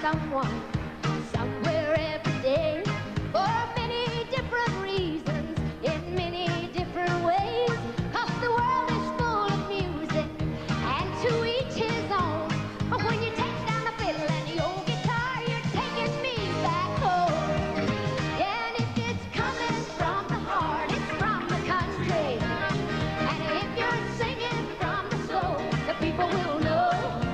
someone somewhere every day for many different reasons, in many different ways. 'Cause the world is full of music, and to each his own. But when you take down the fiddle and the old guitar, you're taking me back home. Yeah, and if it's coming from the heart, it's from the country. And if you're singing from the soul, the people will know.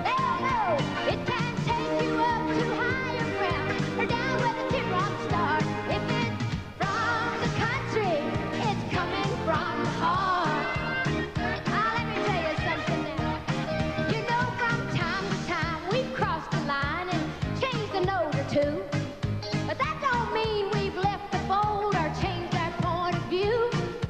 They'll know it can take you up to higher ground or down where the teardrops start. If it's from the country, it's coming from the heart. Let me tell you something now. You know, from time to time we've crossed the line and changed a note or two. But that don't mean we've left the fold or changed our point of view.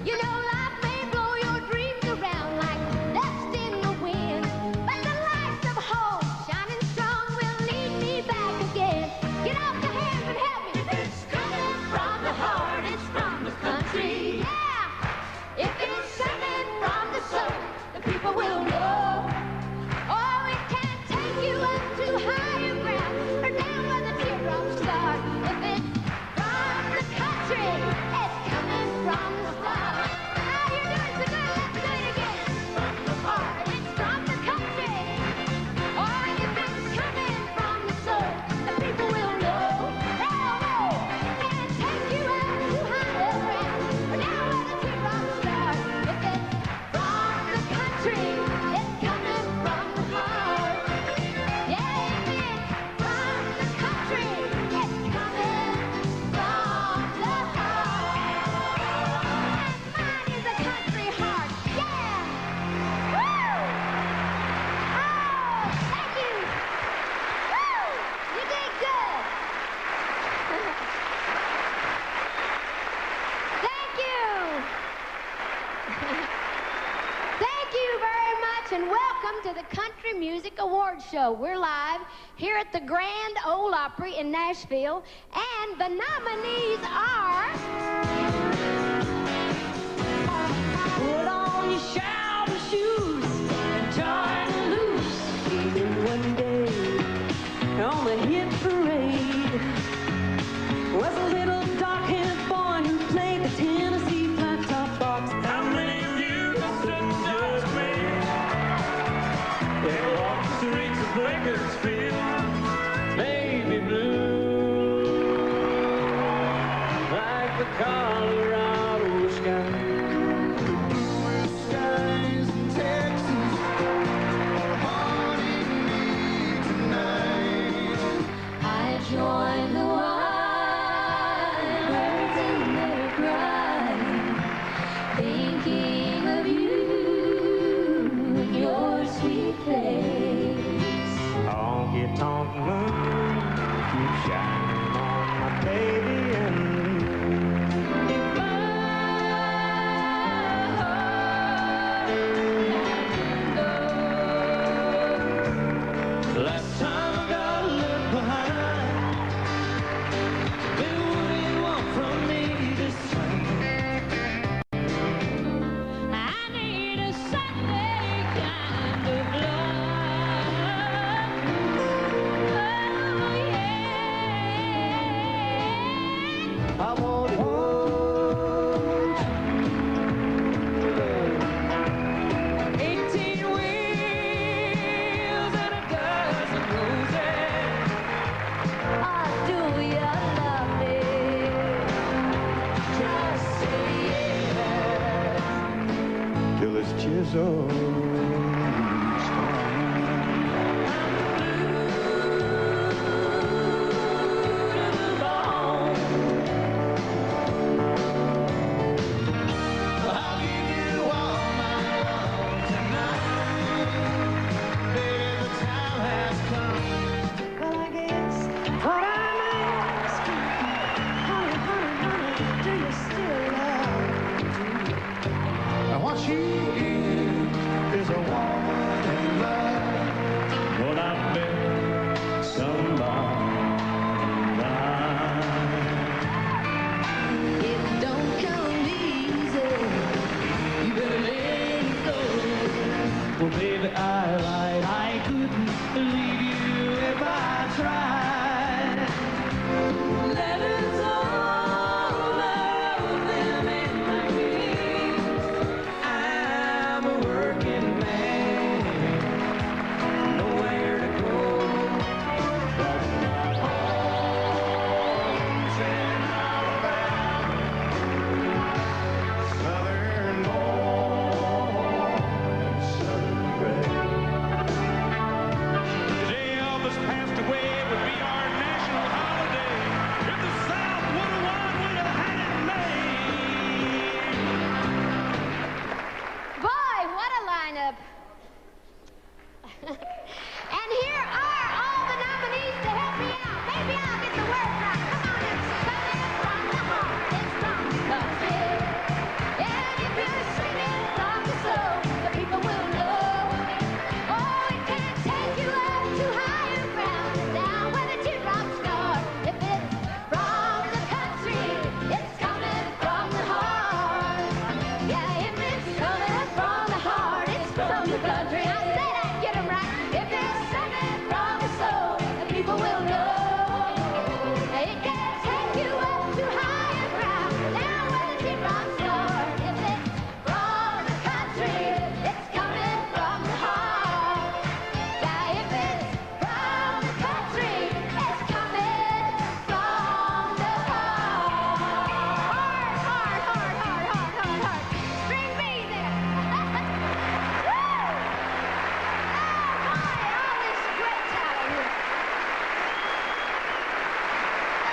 You know, life may blow your dreams around like dust in the wind, but the lights of hope shining strong will lead me back again. Get off your hands and help me. If it's coming from the heart, it's from the country. Yeah, if it's coming from the soul, the people will know. Oh, it can take you up to higher ground or down where the teardrops start. If it's from the country, it's coming from the heart. Oh, you're doing so good. Let's do it again. From the heart, it's from the country. Oh, if it's coming from the soul, the people will know. They'll know. It can take you up to higher ground or down where the teardrops start. If it's from the country, it's coming from the heart. Yeah, if it's from the country, it's coming from the heart. And mine is a country heart. Yeah. Woo! Oh, thank you. Woo! You did good. Thank you. Thank you very much, and welcome to the Country Music Awards Show. We're live here at the Grand Ole Opry in Nashville, and the nominees are... Put on your shout shoes and turn loose. One day on the hit parade was a little dark-haired boy who played the Tennessee flat top box. How many of you stood just me? They walk the streets of Bakersfield, baby blue, like the Colorado sky. Skies in Texas are haunting me tonight. I join the wild birds in their cry, thinking of you and your sweet face. Honky-tonk moon, keep shining on my baby and me. If I Last time I got left behind, baby, what do you want from me this time? I need a Sunday kind of love. Oh, yeah.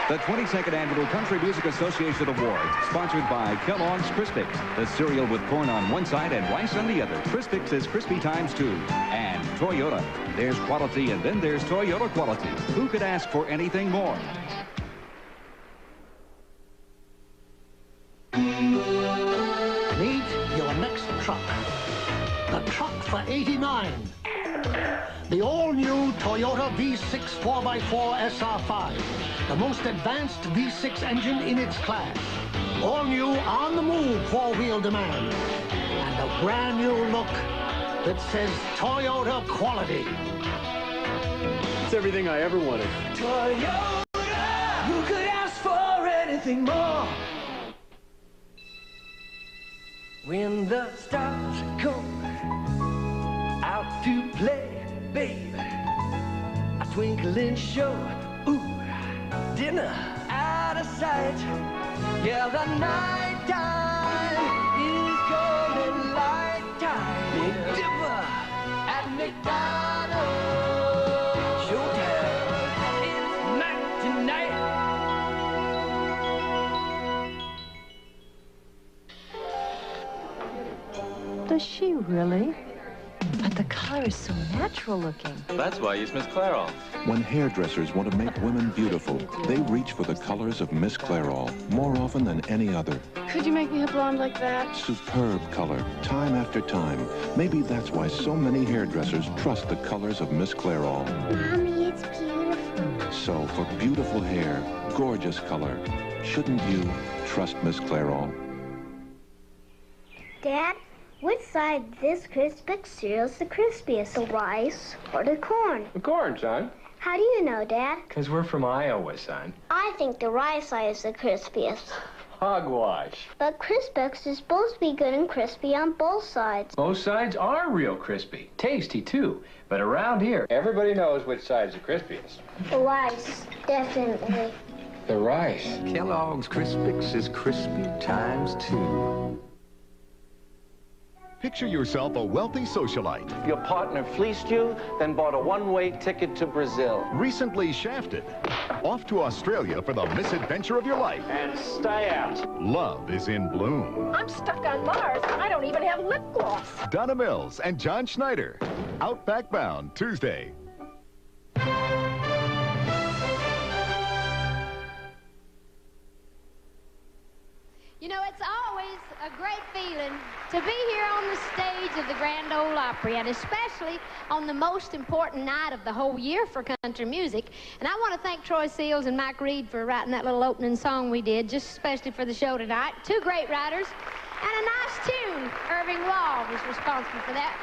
The 22nd Annual Country Music Association Awards, sponsored by Kellogg's Crispix, the cereal with corn on one side and rice on the other. Crispix is crispy times 2. And Toyota. There's quality, and then there's Toyota quality. Who could ask for anything more? Meet your next truck. The truck for '89. The all-new Toyota V6 4x4 SR5. The most advanced V6 engine in its class. All-new on-the-move four-wheel demand. And a brand-new look that says Toyota quality. It's everything I ever wanted. Toyota, who could ask for anything more? When the stars come out to play, babe, a twinkling show, ooh, dinner out of sight. Yeah, the night time is golden light time. Big Dipper at McDonald's. Showtime is night tonight. Does she really? But the color is so natural looking. That's why I use Miss Clairol. When hairdressers want to make women beautiful, they reach for the colors of Miss Clairol more often than any other. Could you make me a blonde like that? Superb color, time after time. Maybe that's why so many hairdressers trust the colors of Miss Clairol. Mommy, it's beautiful. So for beautiful hair, gorgeous color, shouldn't you trust Miss Clairol? Dad, which side of this Crispix cereal is the crispiest, the rice or the corn? The corn, son. How do you know, Dad? Because we're from Iowa, son. I think the rice side is the crispiest. Hogwash. But Crispix is supposed to be good and crispy on both sides. Both sides are real crispy. Tasty, too. But around here, everybody knows which side's the crispiest. The rice, definitely. The rice. Kellogg's Crispix is crispy times 2. Picture yourself a wealthy socialite. Your partner fleeced you, then bought a one-way ticket to Brazil. Recently shafted. Off to Australia for the misadventure of your life. And stay out. Love is in bloom. I'm stuck on Mars. I don't even have lip gloss. Donna Mills and John Schneider. Outback Bound, Tuesday. You know, it's always a great feeling to be here on the stage of the Grand Ole Opry, and especially on the most important night of the whole year for country music. And I want to thank Troy Seals and Mike Reed for writing that little opening song we did, just especially for the show tonight. Two great writers, and a nice tune. Irving Wall was responsible for that.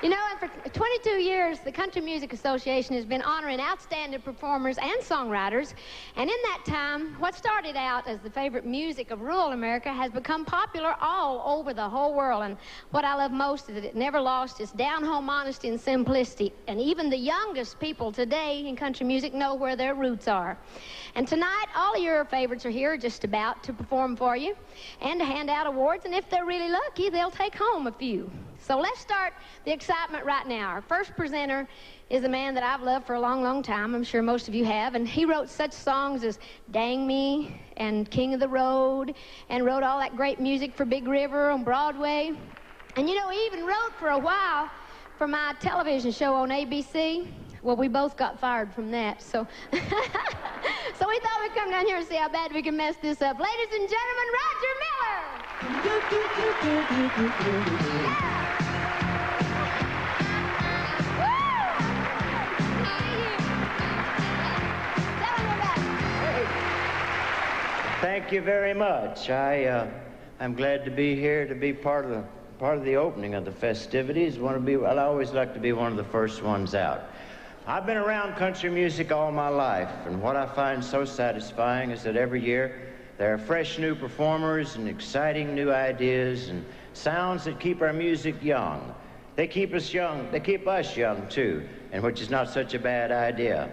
You know, and for 22 years, the Country Music Association has been honoring outstanding performers and songwriters. And in that time, what started out as the favorite music of rural America has become popular all over the whole world. And what I love most is that it never lost its down-home honesty and simplicity. And even the youngest people today in country music know where their roots are. And tonight, all of your favorites are here just about to perform for you and to hand out awards. And if they're really lucky, they'll take home a few. So let's start the excitement right now. Our first presenter is a man that I've loved for a long, long time. I'm sure most of you have. And he wrote such songs as Dang Me and King of the Road, and wrote all that great music for Big River on Broadway. And, you know, he even wrote for a while for my television show on ABC. Well, we both got fired from that, so... So we thought we'd come down here and see how bad we can mess this up. Ladies and gentlemen, Roger Miller! Thank you very much. I'm glad to be here to be part of the opening of the festivities. I always like to be one of the first ones out. I've been around country music all my life, and what I find so satisfying is that every year there are fresh new performers and exciting new ideas and sounds that keep our music young. They keep us young. They keep us young too, and which is not such a bad idea.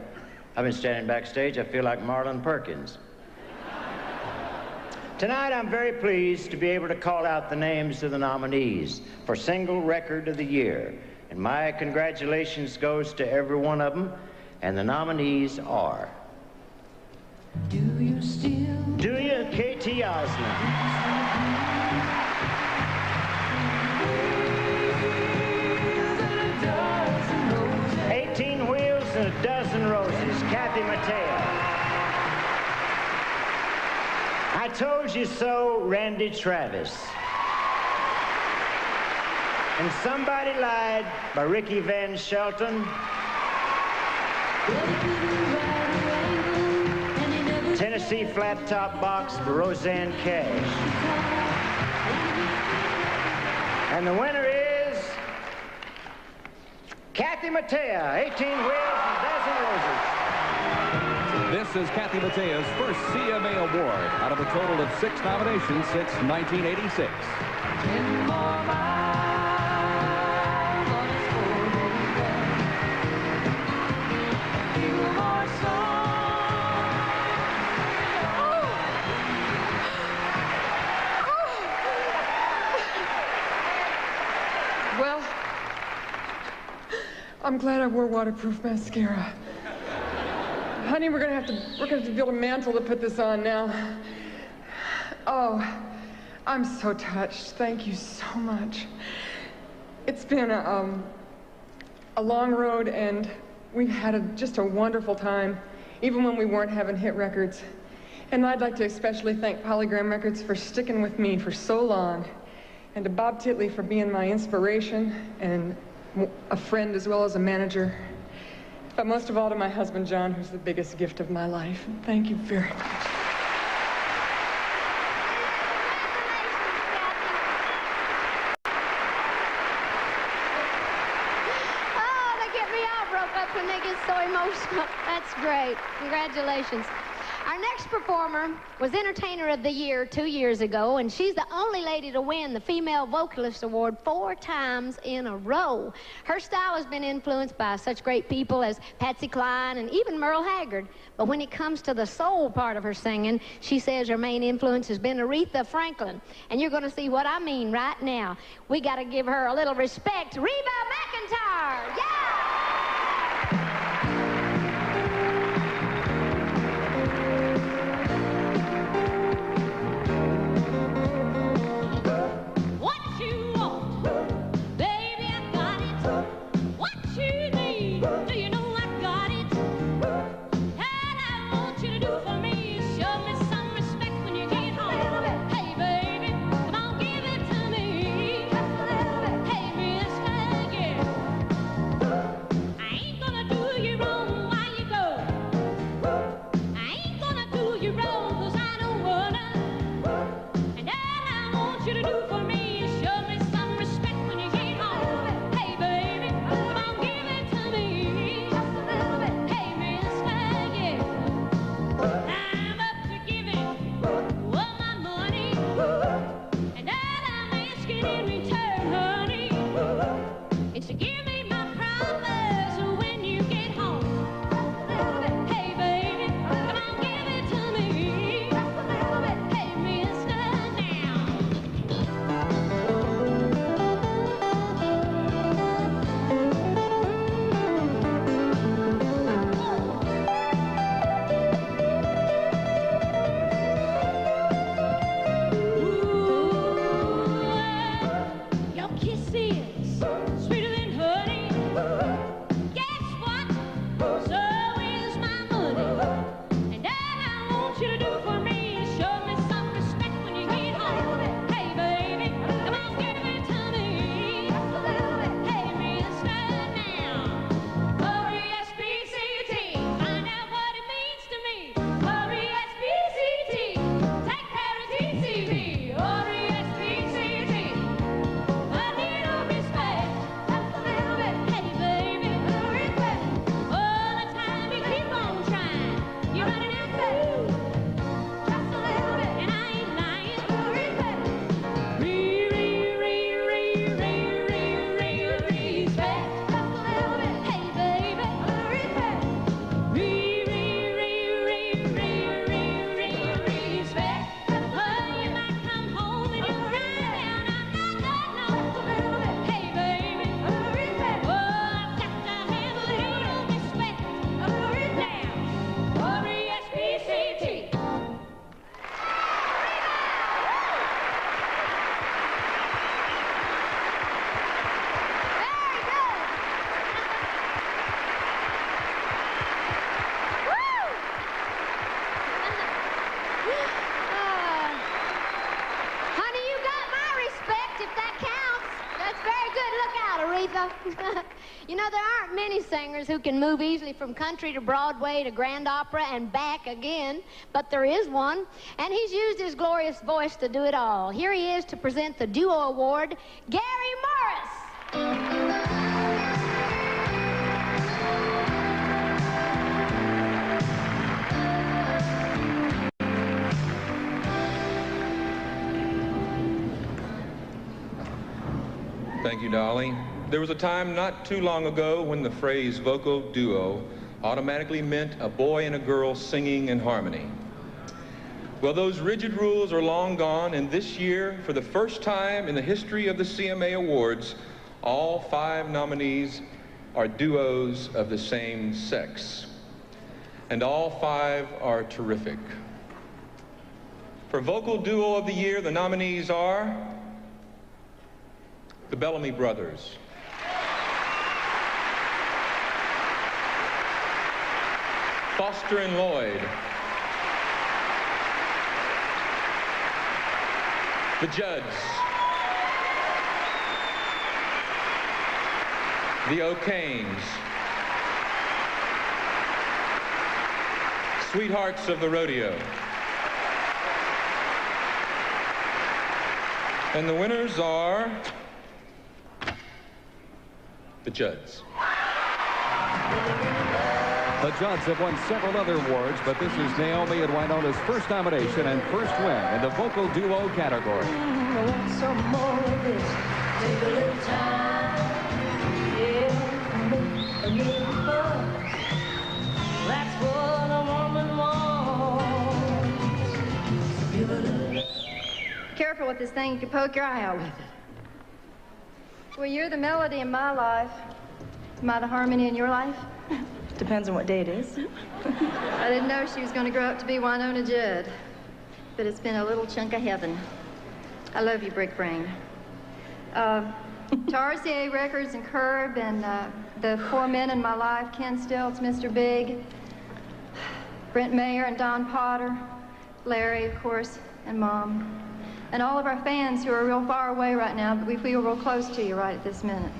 I've been standing backstage. I feel like Marlon Perkins. Tonight, I'm very pleased to be able to call out the names of the nominees for Single Record of the Year. And my congratulations goes to every one of them. And the nominees are Do you still? Do you, K.T. Osmond? 18 wheels and a dozen roses, Kathy Mateo. I Told You So, Randy Travis. And Somebody Lied by Ricky Van Shelton. Tennessee Flat Top Box by Roseanne Cash. And the winner is Kathy Mateo, 18 wheels and a dozen roses. This is Kathy Matea's first CMA award out of a total of 6 nominations since 1986. Well, I'm glad I wore waterproof mascara. Honey, we're gonna have to build a mantle to put this on now. Oh, I'm so touched. Thank you so much. It's been a long road, and we've had just a wonderful time, even when we weren't having hit records. And I'd like to especially thank Polygram Records for sticking with me for so long, and to Bob Titley for being my inspiration and a friend as well as a manager. But most of all to my husband, John, who's the biggest gift of my life. Thank you very much. Oh, they get me all broke up when they get so emotional. That's great. Congratulations. Our next performer was Entertainer of the Year 2 years ago, and she's the only lady to win the Female Vocalist Award 4 times in a row. Her style has been influenced by such great people as Patsy Cline and even Merle Haggard. But when it comes to the soul part of her singing, she says her main influence has been Aretha Franklin. And you're going to see what I mean right now. We got to give her a little respect. Reba McEntire! Yeah! many singers who can move easily from country to Broadway to Grand Opera and back again, but there is one, and he's used his glorious voice to do it all. Here he is to present the Duo Award, Gary Morris. Thank you, Dolly. There was a time not too long ago when the phrase vocal duo automatically meant a boy and a girl singing in harmony. Well, those rigid rules are long gone, and this year, for the first time in the history of the CMA Awards, all 5 nominees are duos of the same sex. And all 5 are terrific. For Vocal Duo of the Year, the nominees are the Bellamy Brothers, Foster and Lloyd, the Judds, the O'Kanes, Sweethearts of the Rodeo. And the winners are the Judds. The Judds have won several other awards, but this is Naomi and Wynona's first nomination and first win in the vocal duo category. I want some more of this. Take a little time. Yeah, make a little fun. That's what a woman wants. So give a little. Careful with this thing, you can poke your eye out with it. Well, you're the melody in my life. Am I the harmony in your life? Depends on what day it is. I didn't know she was going to grow up to be Winona Judd, but it's been a little chunk of heaven. I love you, Brick Brain. To RCA Records and Curb and the 4 men in my life, Ken Stilts, Mr. Big, Brent Mayer and Don Potter, Larry, of course, and Mom. And all of our fans who are real far away right now, but we feel real close to you right at this minute.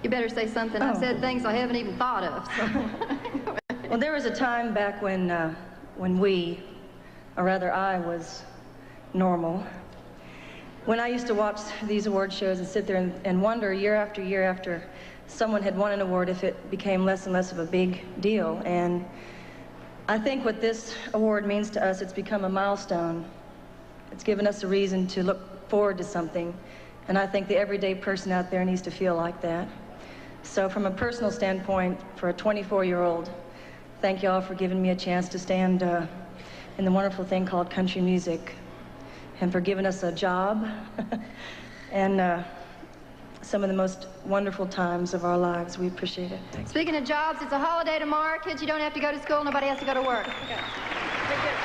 You better say something. I've said things I haven't even thought of. So. Well, there was a time back when we, or rather I, was normal. When I used to watch these award shows and sit there and wonder year after someone had won an award if it became less and less of a big deal. And I think what this award means to us, it's become a milestone. It's given us a reason to look forward to something, and I think the everyday person out there needs to feel like that. So from a personal standpoint, for a 24-year-old, thank you all for giving me a chance to stand in the wonderful thing called country music, and for giving us a job and some of the most wonderful times of our lives. We appreciate it. Thanks. Speaking of jobs, it's a holiday tomorrow. Kids, you don't have to go to school. Nobody has to go to work. Okay. Very good.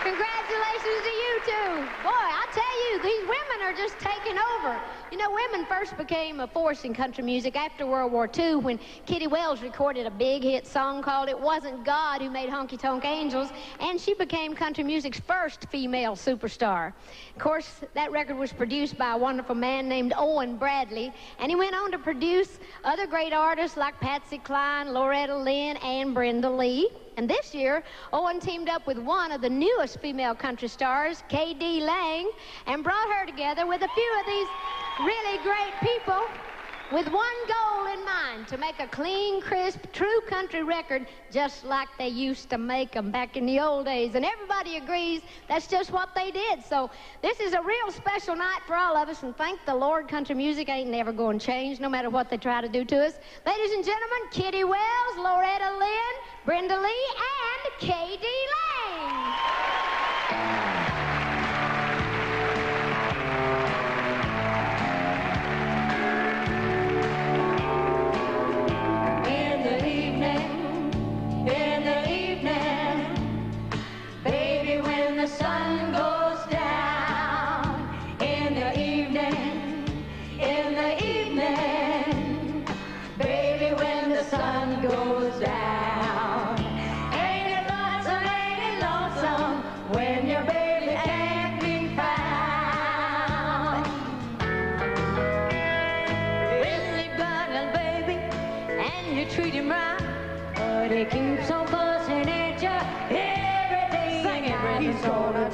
Congratulations to you two. Boy, I tell you, these women are just taking over. You know, women first became a force in country music after World War II when Kitty Wells recorded a big hit song called It Wasn't God Who Made Honky Tonk Angels, and she became country music's first female superstar. Of course, that record was produced by a wonderful man named Owen Bradley, and he went on to produce other great artists like Patsy Cline, Loretta Lynn, and Brenda Lee. And this year, Owen teamed up with one of the newest female country stars, K.D. Lang, and brought her together with a few of these really great people with one goal in mind, to make a clean, crisp, true country record just like they used to make them back in the old days. And everybody agrees that's just what they did. So this is a real special night for all of us, and thank the Lord, country music ain't never going to change no matter what they try to do to us. Ladies and gentlemen, Kitty Wells, Loretta Lynn, Brenda Lee, and K.D. Lang. In the evening, baby, when the sun goes down. In the evening, baby, when the sun goes down. Ain't it lots of ladies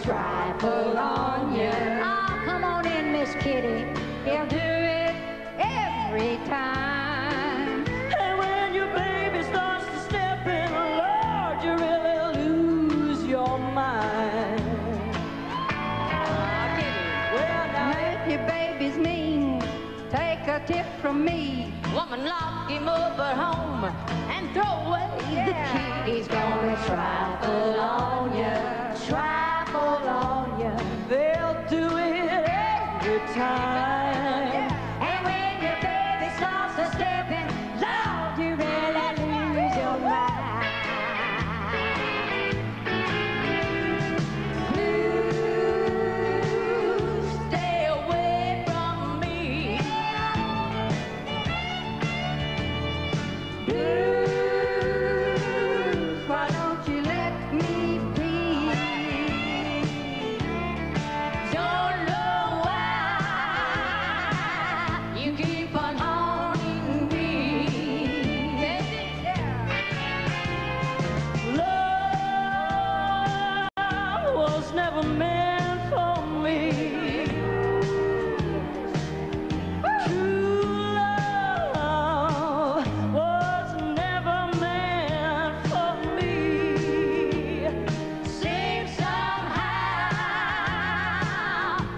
trifle on you. Oh, come on in, Miss Kitty. He'll do it every time. And when your baby starts to step in, Lord, you really lose your mind. Well, now if your baby's mean, take a tip from me. Woman, lock him up at home and throw away the key. He's gonna trifle on you, trifle on you. They'll do it every time. And when your baby starts to step in, Lord, you really lose your mind. Blues, stay away from me. Blues, why don't you let me be? Don't know why you keep on haunting me. Love was never meant for me. True love was never meant for me. Seems somehow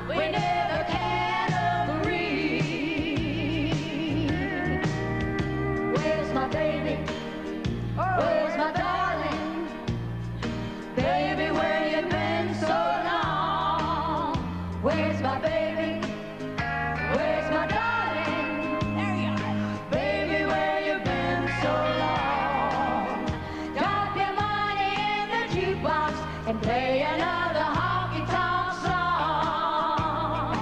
we never can agree. Where's my baby? Where's my darling? Baby, where you been so long? Where's my baby? Where's my darling? There you are. Baby, where you been so long? Drop your money in the jukebox and play another honky-tonk song.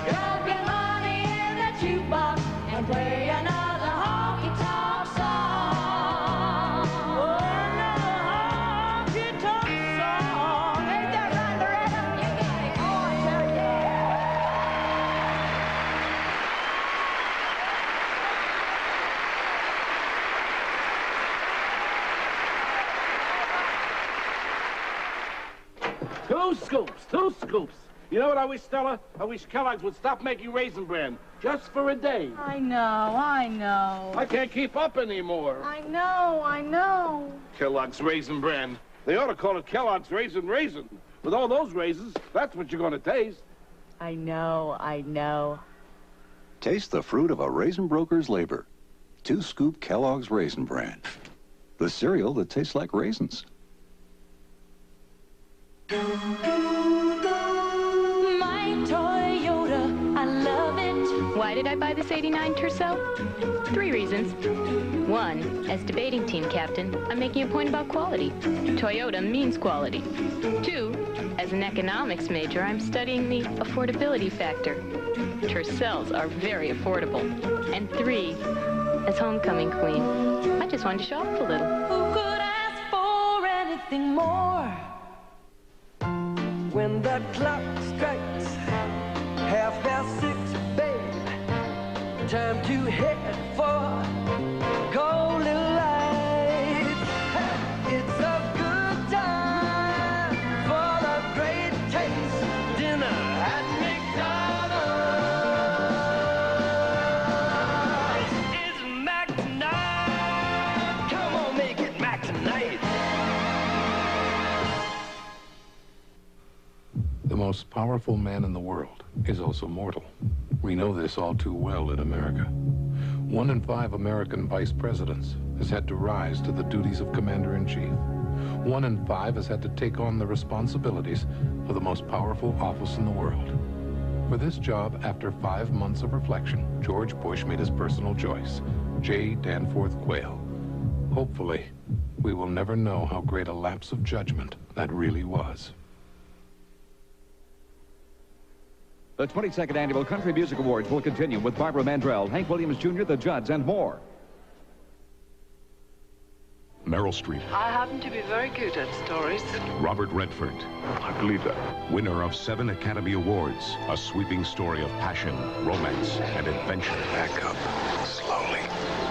Drop your money in the jukebox and play another honky-tonk song. Oh, another honky-tonk song. Ain't that right, Loretta? You got it. Oh, I tell you. Two scoops, 2 scoops. You know what I wish, Stella? I wish Kellogg's would stop making Raisin Bran just for a day. I know, I know. I can't keep up anymore. I know, I know. Kellogg's Raisin Bran. They ought to call it Kellogg's Raisin Raisin. With all those raisins, that's what you're going to taste. I know, I know. Taste the fruit of a raisin broker's labor. 2-scoop Kellogg's Raisin Bran. The cereal that tastes like raisins. My Toyota, I love it. Why did I buy this '89 Tercel? 3 reasons. 1, as debating team captain, I'm making a point about quality. Toyota means quality. 2, as an economics major, I'm studying the affordability factor. Tercels are very affordable. And 3, as homecoming queen, I just wanted to show off a little. Who could ask for anything more? When the clock strikes 6:30, babe, time to head for golden lights. It's a good time for the great taste dinner at McDonald's. It's Mac tonight. Come on, make it Mac tonight. The most powerful man in the world is also mortal. We know this all too well in America. 1 in 5 American vice presidents has had to rise to the duties of commander-in-chief. 1 in 5 has had to take on the responsibilities of the most powerful office in the world. For this job, after 5 months of reflection, George Bush made his personal choice, J. Danforth Quayle. Hopefully, we will never know how great a lapse of judgment that really was. The 22nd Annual Country Music Awards will continue with Barbara Mandrell, Hank Williams Jr., the Judds, and more. Meryl Streep, I happen to be very good at stories. Robert Redford. I believe that. Winner of 7 Academy Awards. A sweeping story of passion, romance, and adventure. Back up, slowly.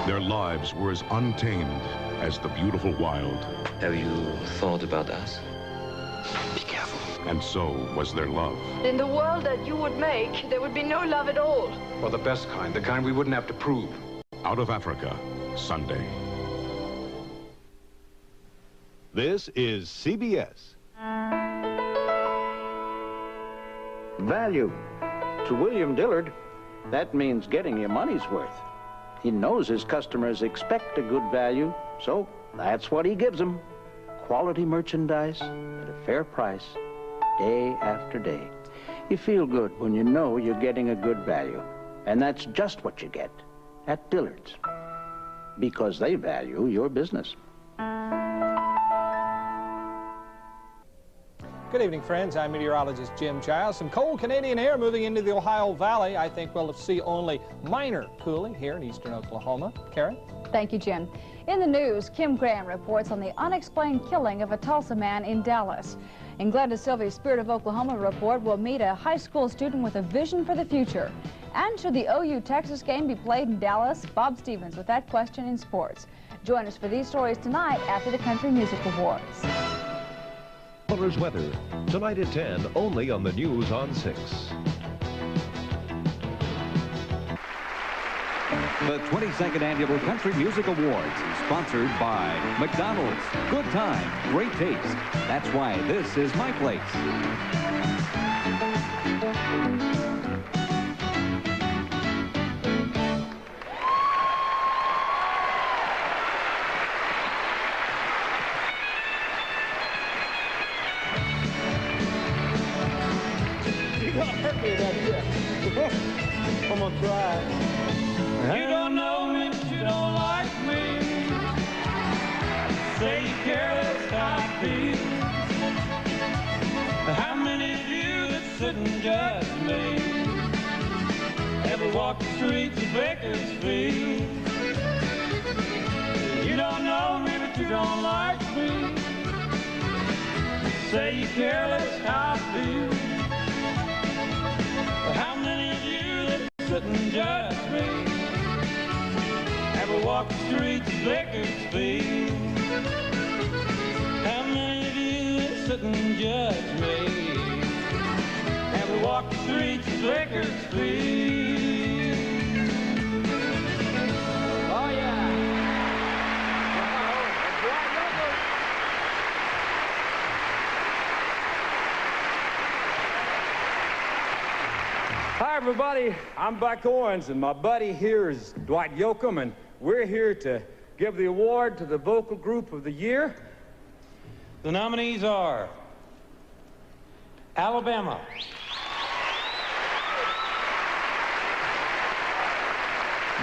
Their lives were as untamed as the beautiful wild. Have you thought about us? Be careful. And so was their love. In the world that you would make, there would be no love at all. Well, the best kind, the kind we wouldn't have to prove. Out of Africa, Sunday. This is CBS. Value. To William Dillard, that means getting your money's worth. He knows his customers expect a good value, so that's what he gives them. Quality merchandise at a fair price, day after day. You feel good when you know you're getting a good value. And that's just what you get at Dillard's, because they value your business. Good evening, friends. I'm meteorologist Jim Giles. Some cold Canadian air moving into the Ohio Valley. I think we'll see only minor cooling here in eastern Oklahoma. Karen? Thank you, Jim. In the news, Kim Graham reports on the unexplained killing of a Tulsa man in Dallas. In Glenda Sylvia's Spirit of Oklahoma report, we'll meet a high school student with a vision for the future. And should the OU-Texas game be played in Dallas? Bob Stevens with that question in sports. Join us for these stories tonight after the Country Music Awards. Weather, tonight at 10, only on the News on 6. The 22nd Annual Country Music Awards, sponsored by McDonald's. Good time, great taste. That's why this is my place. I'm gonna try. You don't know me, but you don't like me. Say you care less how I feel. How many of you that sit and judge me ever walk the streets of Bakersfield? You don't know me, but you don't like me. Say you care less how I feel. How many of you that sit and judge me ever walk the streets of Bakersfield? How many of you that sit and judge me ever walk the streets of Bakersfield? Oh yeah. Hi, everybody. I'm Buck Owens, and my buddy here is Dwight Yoakam, and we're here to give the award to the Vocal Group of the Year. The nominees are Alabama,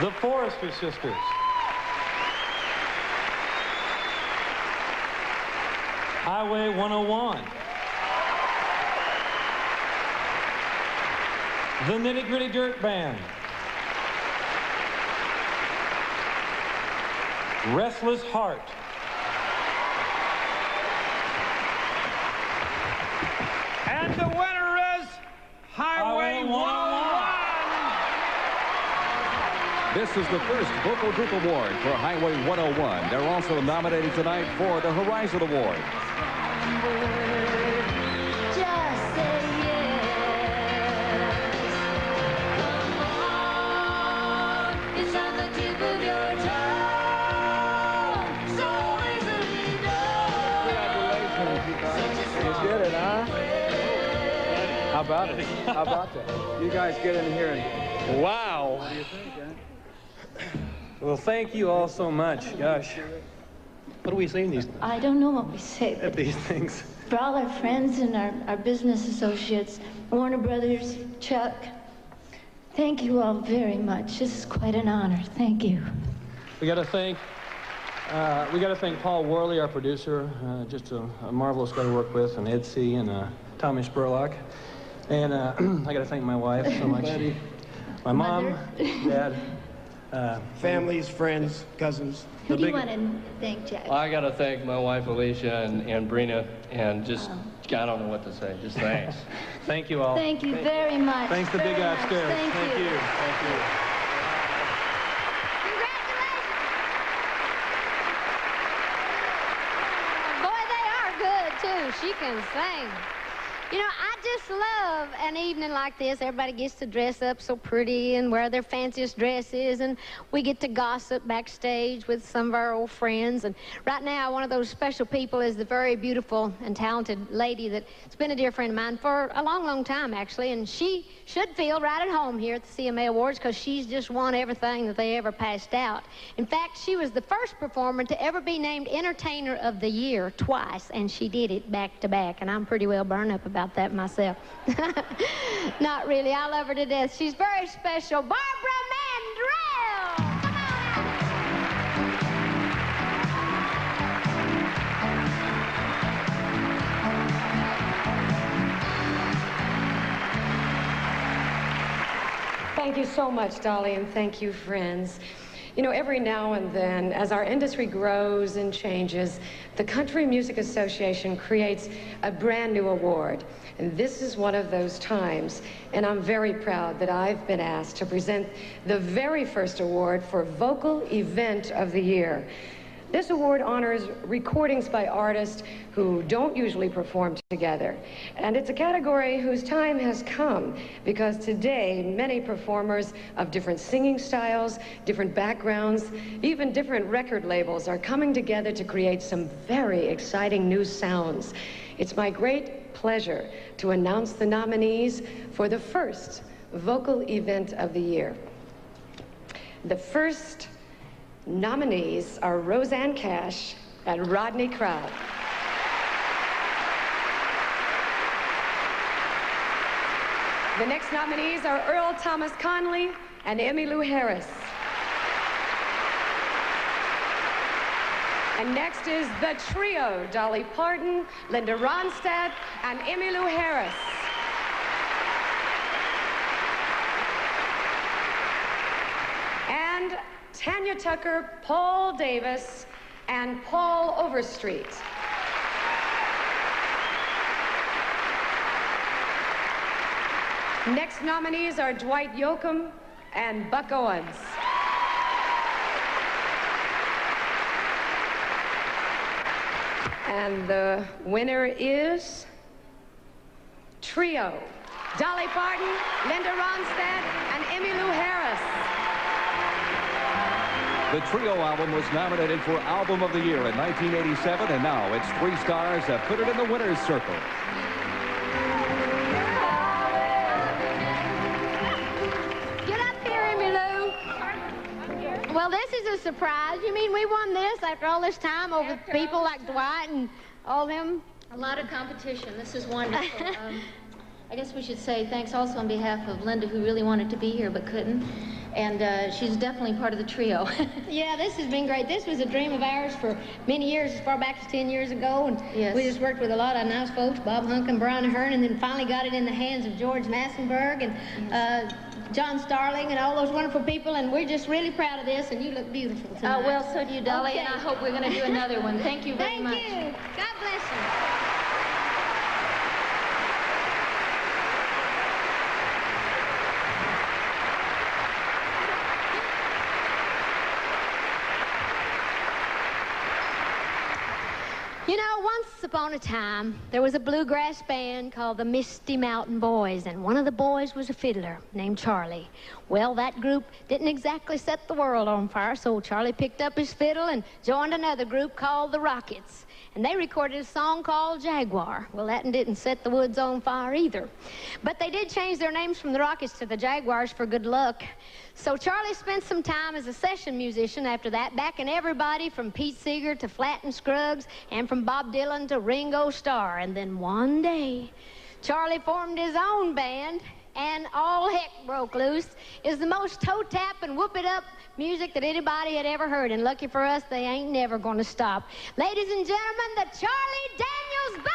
the Forrester Sisters, Highway 101, the Nitty Gritty Dirt Band, Restless Heart, And the winner is Highway 101. This is the first Vocal Group Award for Highway 101. They're also nominated tonight for the Horizon Award. How about it? How about that? You guys get in here and... Wow. What do you think, Well, thank you all so much. Gosh. What do we say in these? I don't know what we say, but These things. for all our friends and our business associates, Warner Brothers, Chuck, thank you all very much. This is quite an honor. Thank you. We got to thank Paul Worley, our producer, just a marvelous guy to work with, and Ed C. and Tommy Spurlock. And I got to thank my wife so much. My mom, Dad, families, friends, cousins. Who do you want to thank, Jack? Well, I got to thank my wife, Alicia, and Brina, and just, I don't know what to say. Just thanks. Thank you all. Thank you very much. Thanks to Big very Guy much. upstairs. Thank you. Thank you. Boy, they are good, too. She can sing. You know, I just love an evening like this. Everybody gets to dress up so pretty and wear their fanciest dresses, and we get to gossip backstage with some of our old friends. And right now, one of those special people is the very beautiful and talented lady that's been a dear friend of mine for a long, long time, actually. And she should feel right at home here at the CMA Awards because she's just won everything that they ever passed out. In fact, she was the first performer to ever be named Entertainer of the Year twice, and she did it back to back. And I'm pretty well burned up about that myself. Not really. I love her to death. She's very special. Barbara Mandrell! Come on Thank you so much, Dolly, and thank you, friends. You know, every now and then, as our industry grows and changes, the Country Music Association creates a brand new award. And this is one of those times, and I'm very proud that I've been asked to present the very first award for Vocal Event of the Year. This award honors recordings by artists who don't usually perform together. And it's a category whose time has come because today many performers of different singing styles, different backgrounds, even different record labels are coming together to create some very exciting new sounds. It's my great pleasure to announce the nominees for the first Vocal Event of the Year. The first nominees are Roseanne Cash and Rodney Crowell. The next nominees are Earl Thomas Conley and Emmylou Harris. And next is the trio, Dolly Parton, Linda Ronstadt, and Emmylou Harris. And Tanya Tucker, Paul Davis, and Paul Overstreet. Next nominees are Dwight Yoakam and Buck Owens. And the winner is trio, Dolly Parton, Linda Ronstadt, and Emmylou Harris. The trio album was nominated for Album of the Year in 1987, and now its 3 stars have put it in the winner's circle. Get up here, Emmylou. Well, this is a surprise. You mean we won this after all this time over people like Dwight and all them? A lot of competition. This is wonderful. I guess we should say thanks also on behalf of Linda, who really wanted to be here but couldn't. And she's definitely part of the trio. Yeah, this has been great. This was a dream of ours for many years, as far back as 10 years ago. And yes, we just worked with a lot of nice folks, Bob Hunk and Brian Ahern, and then finally got it in the hands of George Massenburg and John Starling and all those wonderful people. And we're just really proud of this, and you look beautiful tonight. Well, so do you, Dolly, Okay. and I hope we're going to do another one. Thank you very much. Thank you. God bless you. You know, once upon a time, there was a bluegrass band called the Misty Mountain Boys, and one of the boys was a fiddler named Charlie. Well, that group didn't exactly set the world on fire, so Charlie picked up his fiddle and joined another group called the Rockets. And they recorded a song called Jaguar. Well, that didn't set the woods on fire either. But they did change their names from the Rockets to the Jaguars for good luck. So Charlie spent some time as a session musician after that, backing everybody from Pete Seeger to Flatt and Scruggs, and from Bob Dylan to Ringo Starr. And then one day, Charlie formed his own band, and all heck broke loose. It's the most toe-tap and whoop-it-up music that anybody had ever heard, and lucky for us, they ain't never gonna stop. Ladies and gentlemen, the Charlie Daniels Band!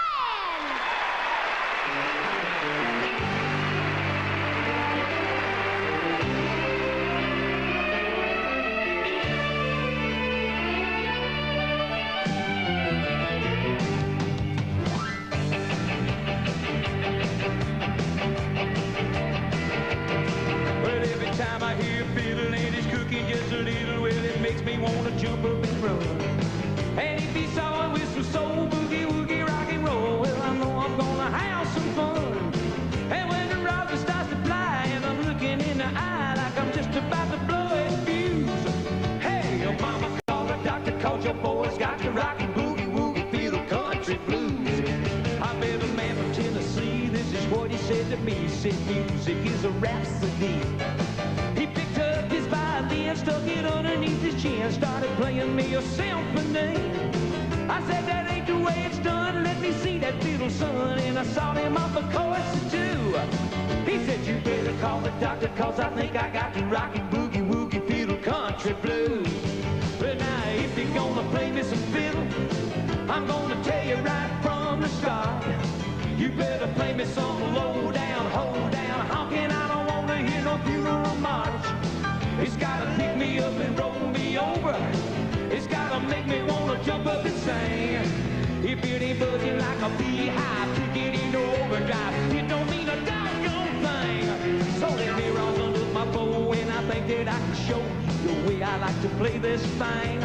Well, every time I hear a fiddle and it's cooking just a little, well, it makes me want to jump up and run. And if he saw it with some soul boogie, woogie, rock and roll, to rockin' boogie woogie, feel the country blues. I met a man from Tennessee, this is what he said to me. He said music is a rhapsody. He picked up his violin, stuck it underneath his chin, started playing me a symphony. I said, that ain't the way it's done, let me see that fiddle, son. And I saw him off a chorus or two. He said, you better call the doctor, cause I think I got the rockin' boogie woogie fiddle country blues. But now if you're gonna play me some fiddle, I'm gonna tell you right from the start. You better play me some low down, hold down, honkin'. I don't wanna hear no funeral march. It's gotta pick me up and roll me over. It's gotta make me wanna jump up and sing. If it ain't buzzing like a beehive, kick it into overdrive, it don't mean a doggone thing. So let me roll under my bow, and I think that I can show you the way I like to play this thing.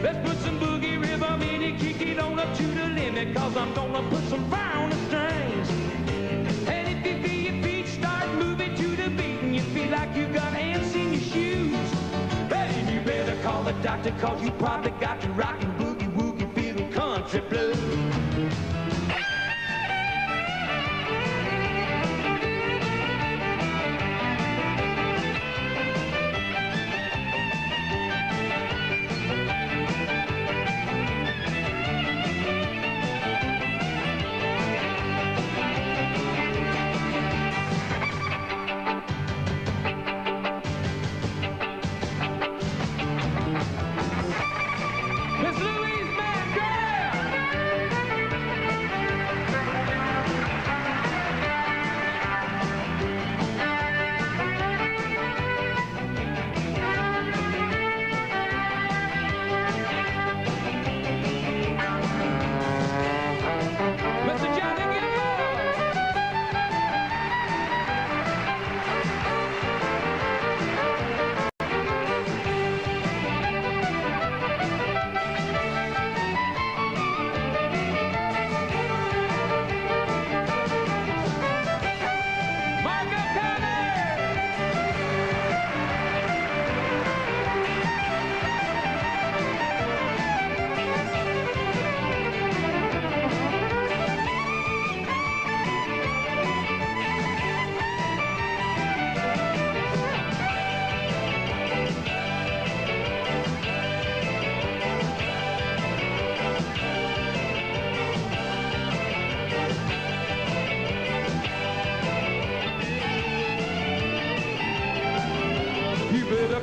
Let's put some boogie rhythm in it, kick it on up to the limit, cause I'm gonna put some fire on the strings. And if you feel your feet start moving to the beat, and you feel like you got ants in your shoes, hey, you better call the doctor, cause you probably got the rockin' boogie woogie fiddle country blues.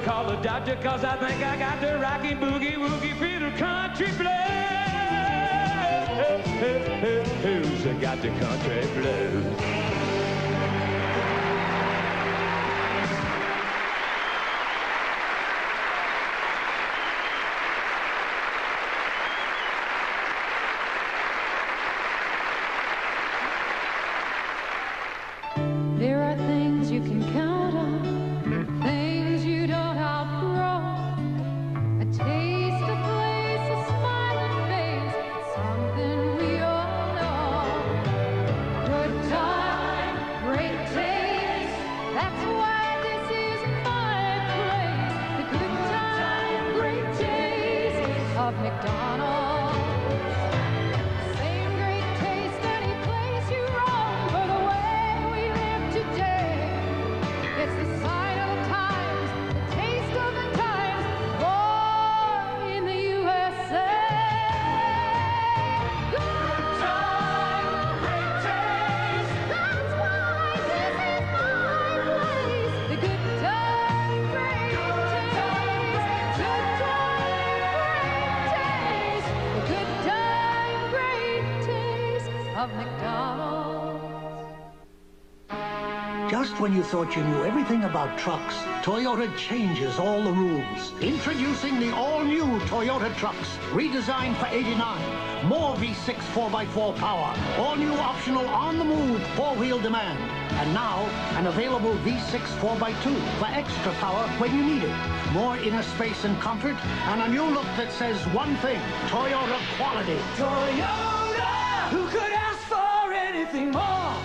Call the doctor, cause I think I got the rockin' boogie woogie fiddle country blues. Who's got the country blues? There are things you can count on, things you don't outgrow. A taste, a place, a smiling face, something we all know. Good time, great taste, that's why this is my place. The good time, great taste of McDonald's. Same great taste any place you roam, for the way we live today. It's the sign of the times, the taste of the times, born in the USA. Good time, great taste, that's why this is my place. The good time, great taste, good time, great taste, the good time, great taste of McDonald's. Just when you thought you knew everything about trucks, Toyota changes all the rules. Introducing the all-new Toyota trucks, redesigned for '89. More V6 4x4 power, all-new optional on-the-move four-wheel demand. And now, an available V6 4x2 for extra power when you need it. More inner space and comfort, and a new look that says one thing, Toyota quality. Toyota, who could ask for anything more?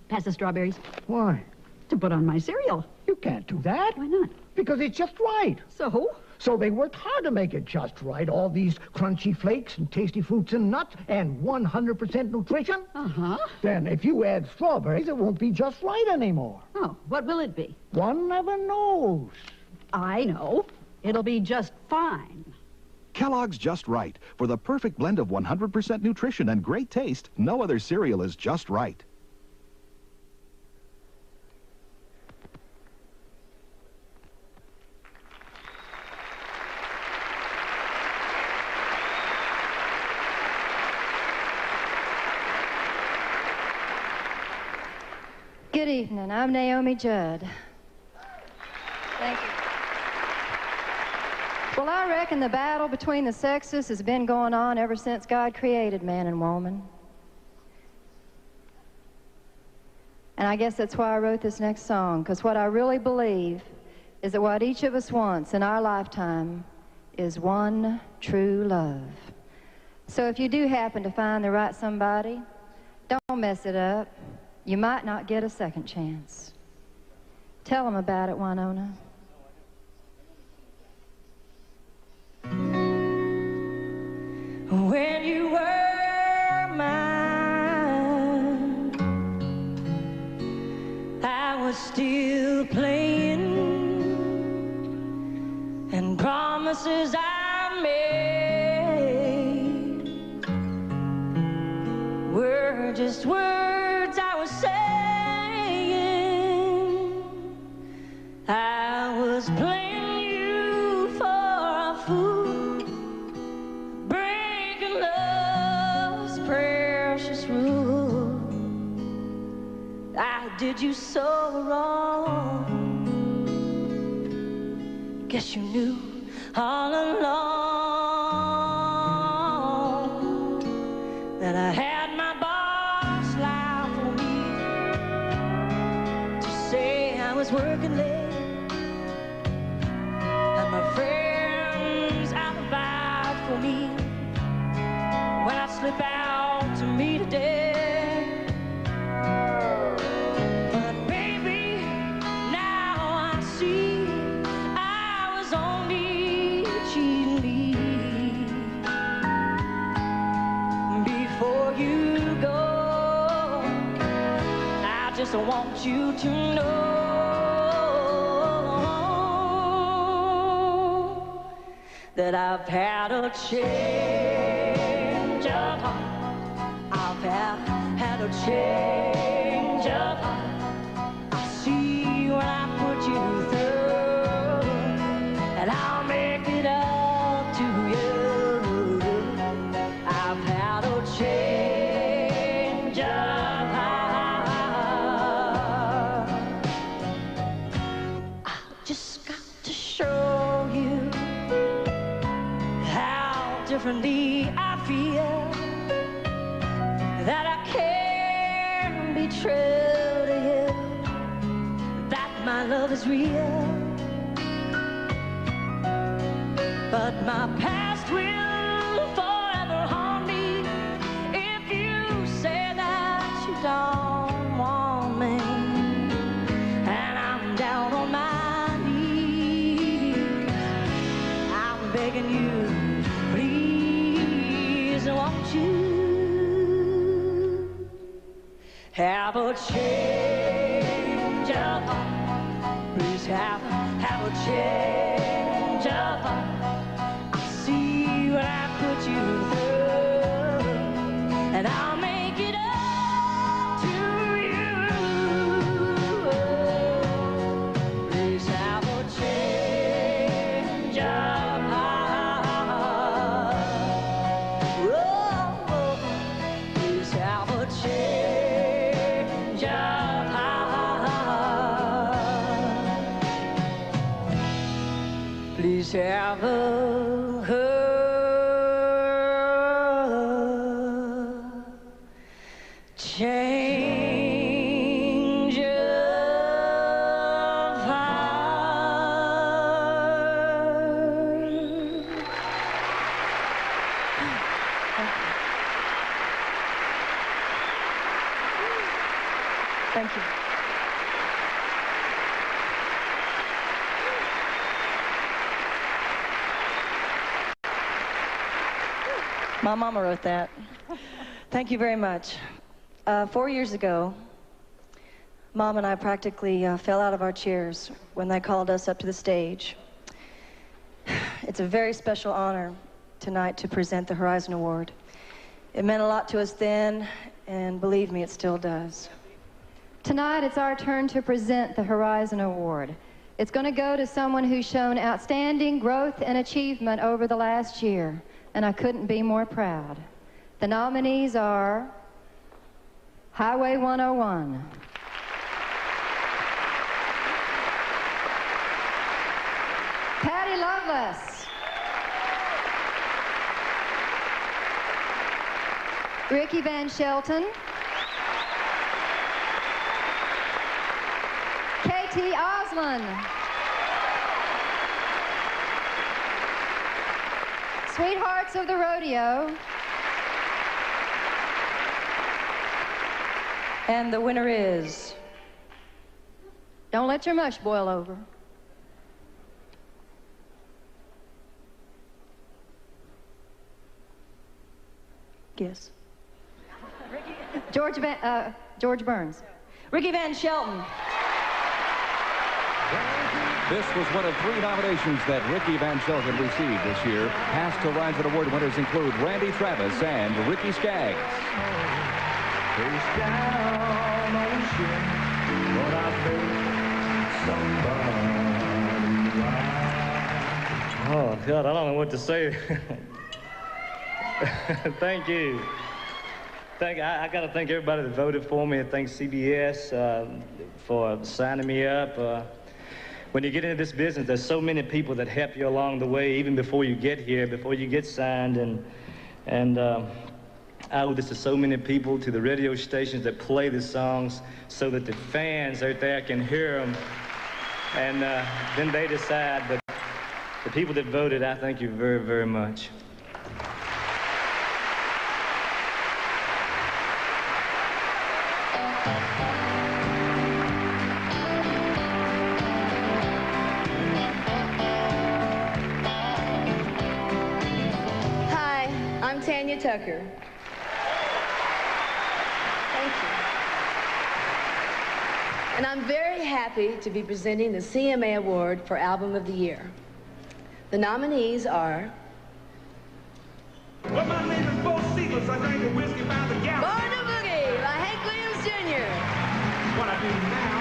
Pass the strawberries. Why? To put on my cereal. You can't do that. Why not? Because it's just right. So? So they worked hard to make it just right. All these crunchy flakes and tasty fruits and nuts and 100% nutrition. Uh-huh. Then if you add strawberries, it won't be just right anymore. Oh, what will it be? One never knows. I know. It'll be just fine. Kellogg's Just Right. For the perfect blend of 100% nutrition and great taste, no other cereal is just right. Good evening. I'm Naomi Judd. Thank you. Well, I reckon the battle between the sexes has been going on ever since God created man and woman. And I guess that's why I wrote this next song, because what I really believe is that what each of us wants in our lifetime is one true love. So if you do happen to find the right somebody, don't mess it up. You might not get a second chance. Tell them about it, Winona. When you were mine, I was still playing, and promises I made were just words I was saying. I was playing you for a fool, breaking love's precious rule. I did you so wrong. Guess you knew all along that I had my boss lie for me, to say I was working late, and my friends alibied for me when I slip out to meet a day. But baby, now I see I was only cheating before you go. I just want you to know that I've had a change of heart. I've had a change of heart. I see what I put you through, and I'll make it up to you. I've had a change of heart. I just got to show you how differently I feel, that I can be true to you, that my love is real. But my past will forever haunt me if you say that you don't want me, and I'm down on my knees. I'm begging you, please, won't you have a change of heart? Please have a change of heart. I see what I put you through, and I'll make it up to you. Please have a change of heart. Oh, please have a change of heart. Please have a change of heart. Thank you. My mama wrote that. Thank you very much. 4 years ago, Mom and I practically fell out of our chairs when they called us up to the stage. It's a very special honor tonight to present the Horizon Award. It meant a lot to us then, and believe me, it still does. Tonight, it's our turn to present the Horizon Award. It's going to go to someone who's shown outstanding growth and achievement over the last year, and I couldn't be more proud. The nominees are Highway 101, Patty Loveless, Ricky Van Shelton, Katie Osmond, Sweethearts of the Rodeo, and the winner is... Don't let your mush boil over. Guess. George Burns. Ricky Van Shelton. This was one of 3 nominations that Ricky Van Shelton received this year. Past Horizon Award winners include Randy Travis and Ricky Skaggs. Oh, God, I don't know what to say. Thank you. I got to thank everybody that voted for me. I thank CBS for signing me up. When you get into this business, there's so many people that help you along the way, even before you get here, before you get signed. And I owe this to so many people, to the radio stations that play the songs so that the fans out there can hear them. And then they decide. But the people that voted, I thank you very, very much. Tucker. Thank you. And I'm very happy to be presenting the CMA Award for Album of the Year. The nominees are... Well, my name is Bo Seegers. I drank a whiskey by the gallon. Born to Boogie by Hank Williams Jr. What I do now...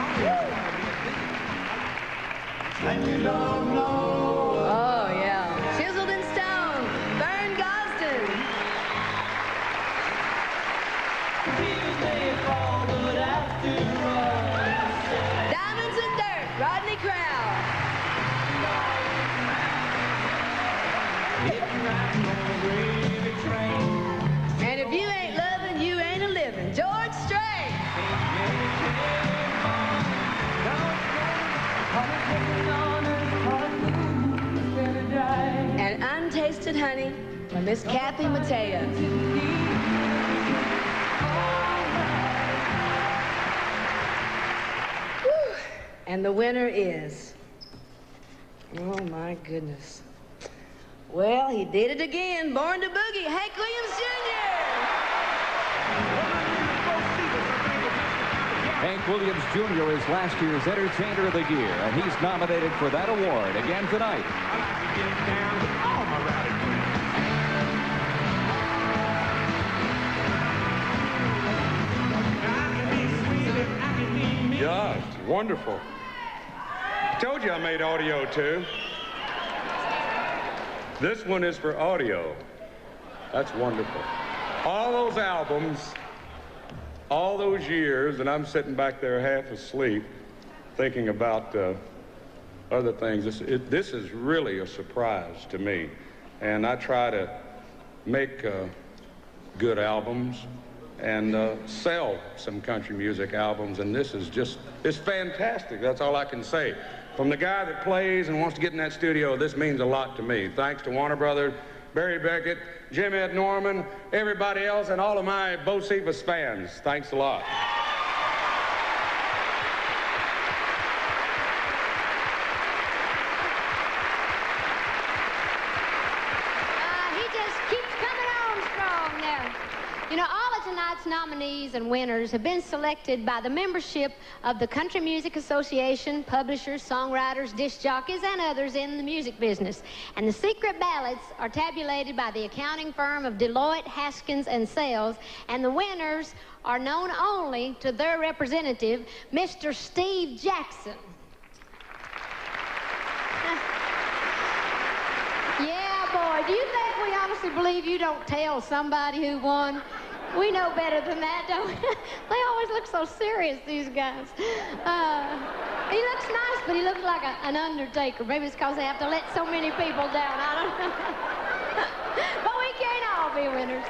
And you don't know... Oh, yeah. Chiseled in stone. Vern Gosdin. Diamonds and Dirt, Rodney Crowell. And if you ain't loving, you ain't a living. George Strait. And Untasted Honey by Miss Kathy Mattea. And the winner is... Oh, my goodness. Well, he did it again. Born to Boogie, Hank Williams Jr. Hank Williams Jr. is last year's Entertainer of the Year, and he's nominated for that award again tonight. Yeah, it's wonderful. I told you I made audio too. This one is for audio. That's wonderful. All those albums, all those years, and I'm sitting back there half asleep thinking about other things. This is really a surprise to me. And I try to make good albums and sell some country music albums, and this is just, it's fantastic. That's all I can say. From the guy that plays and wants to get in that studio, this means a lot to me. Thanks to Warner Brothers, Barry Beckett, Jim Ed Norman, everybody else, and all of my Bo Cephas fans. Thanks a lot. He just keeps coming on nominees and winners have been selected by the membership of the Country Music Association, publishers, songwriters, disc jockeys, and others in the music business. And the secret ballots are tabulated by the accounting firm of Deloitte, Haskins, and Sells, and the winners are known only to their representative, Mr. Steve Jackson. Yeah, boy, do you think we honestly believe you don't tell somebody who won? We know better than that, don't we? They always look so serious, these guys. He looks nice, but he looks like an undertaker. Maybe it's because they have to let so many people down. I don't know. But we can't all be winners.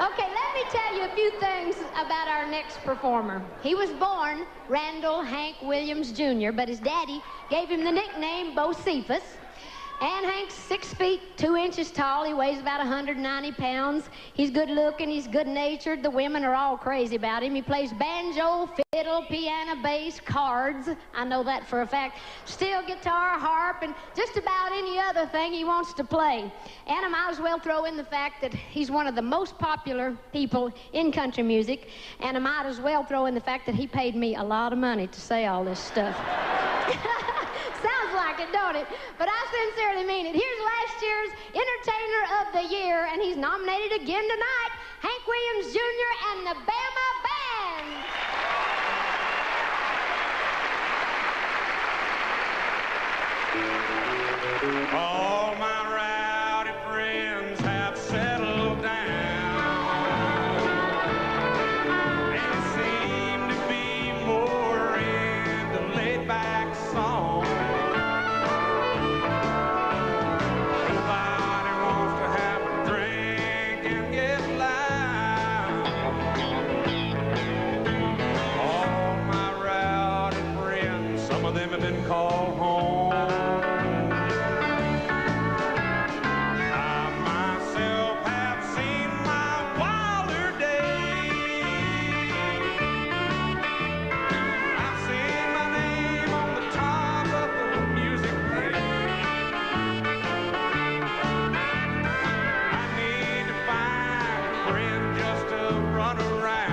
Okay, let me tell you a few things about our next performer. He was born Randall Hank Williams Jr., but his daddy gave him the nickname Bocephus. And Hank's 6 feet 2 inches tall. He weighs about 190 pounds. He's good looking. He's good natured. The women are all crazy about him. He plays banjo, fiddle, piano, bass, cards. I know that for a fact. Steel guitar, harp, and just about any other thing he wants to play. And I might as well throw in the fact that he's one of the most popular people in country music. And I might as well throw in the fact that he paid me a lot of money to say all this stuff. Sounds like it, don't it? But I sincerely mean it. Here's last year's Entertainer of the Year, and he's nominated again tonight, Hank Williams Jr. and the Bama Band. All my rowdy friends have settled down. They seem to be more into laid-back songs. Call home. I myself have seen my wilder days. I've seen my name on the top of the music page. I need to find a friend just to run around.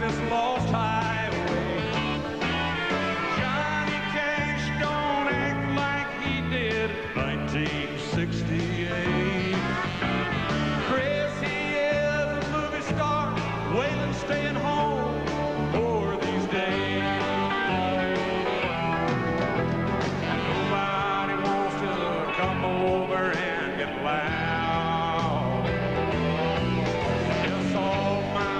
This lost highway. Johnny Cash don't act like he did in 1968. Chris, he is a movie star. Waylon's staying home for these days. Nobody wants to come over and get loud. Yes, all my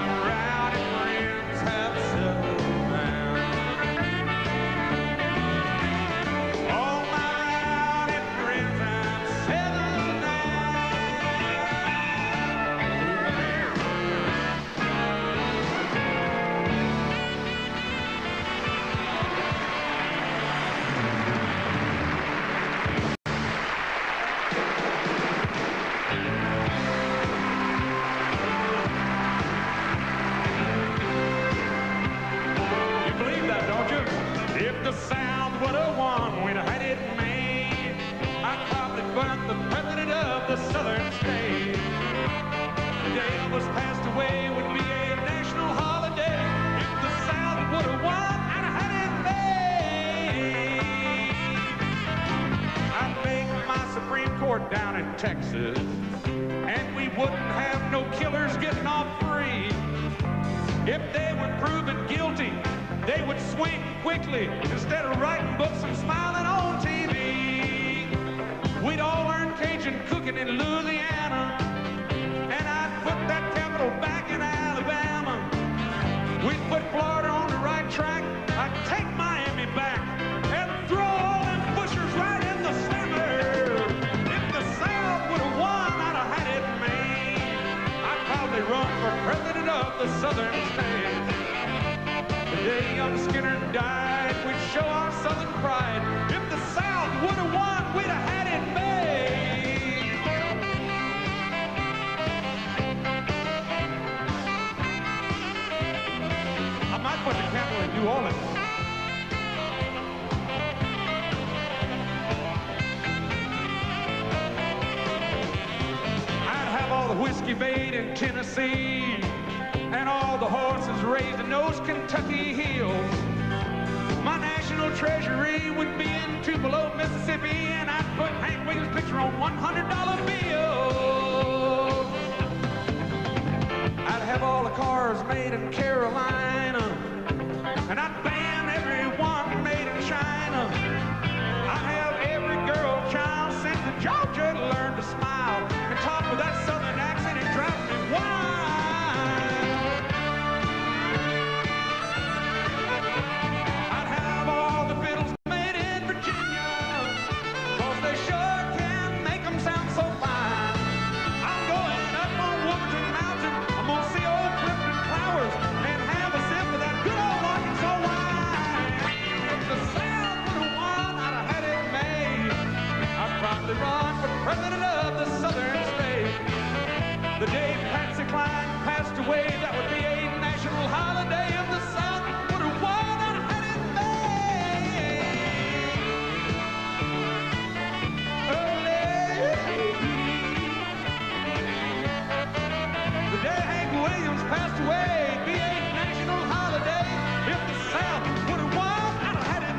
Texas, and we wouldn't have no killers getting off free. If they were proven guilty, they would swing quickly instead of writing books and smiling on TV. We'd all learn Cajun cooking in Louisiana, and I'd put that capital back in Alabama. We'd put Florida on the right track. I'd take Miami back and throw all them pushers right in the center. If the South would have won, I'd have had it made. I'd probably run for president of the Southern states. The day young Skinner died, we'd show our Southern pride. If the South would have won, we'd have had it made. I might put the capital in New Orleans. I'd have all the whiskey made in Tennessee, and all the horses raised in those Kentucky hills. My national treasury would be in Tupelo, Mississippi, and I'd put Hank Williams' picture on $100 bills. I'd have all the cars made in Carolina, and I'd ban everyone made in China. I'd have every girl child sent to Georgia to learn to smile and talk with that southern accent and drive me wild. I'd have all the fiddles made in Virginia, 'cause they sure can make them sound so fine. I'm going up on Wolverton Mountain. I'm gonna see old Clifton Flowers and have a sip of that good old Arkansas wine. If the South would have won, I'd have had it made. I'd probably run for president of the Southern state. The day Patsy Cline passed away, that would be a national holiday. If the South would have won, I'd have had it made. The day Hank Williams passed away, be a national holiday. If the South would have won, I'd have had it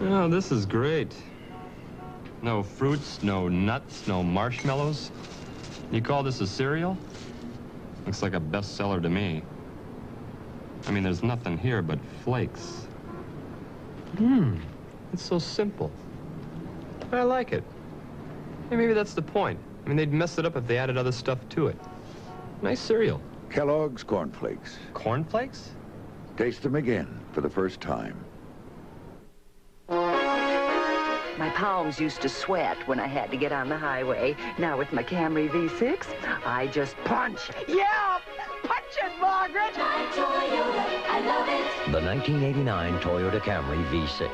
Oh, this is great. No fruits, no nuts, no marshmallows. You call this a cereal? Looks like a bestseller to me. I mean, there's nothing here but flakes. It's so simple. I like it. Hey, maybe that's the point. I mean, they'd mess it up if they added other stuff to it. Nice cereal. Kellogg's Corn Flakes. Corn Flakes? Taste them again for the first time. My palms used to sweat when I had to get on the highway. Now with my Camry V6, I just punch. Yeah! Punch it, Margaret! My Toyota, I love it. The 1989 Toyota Camry V6.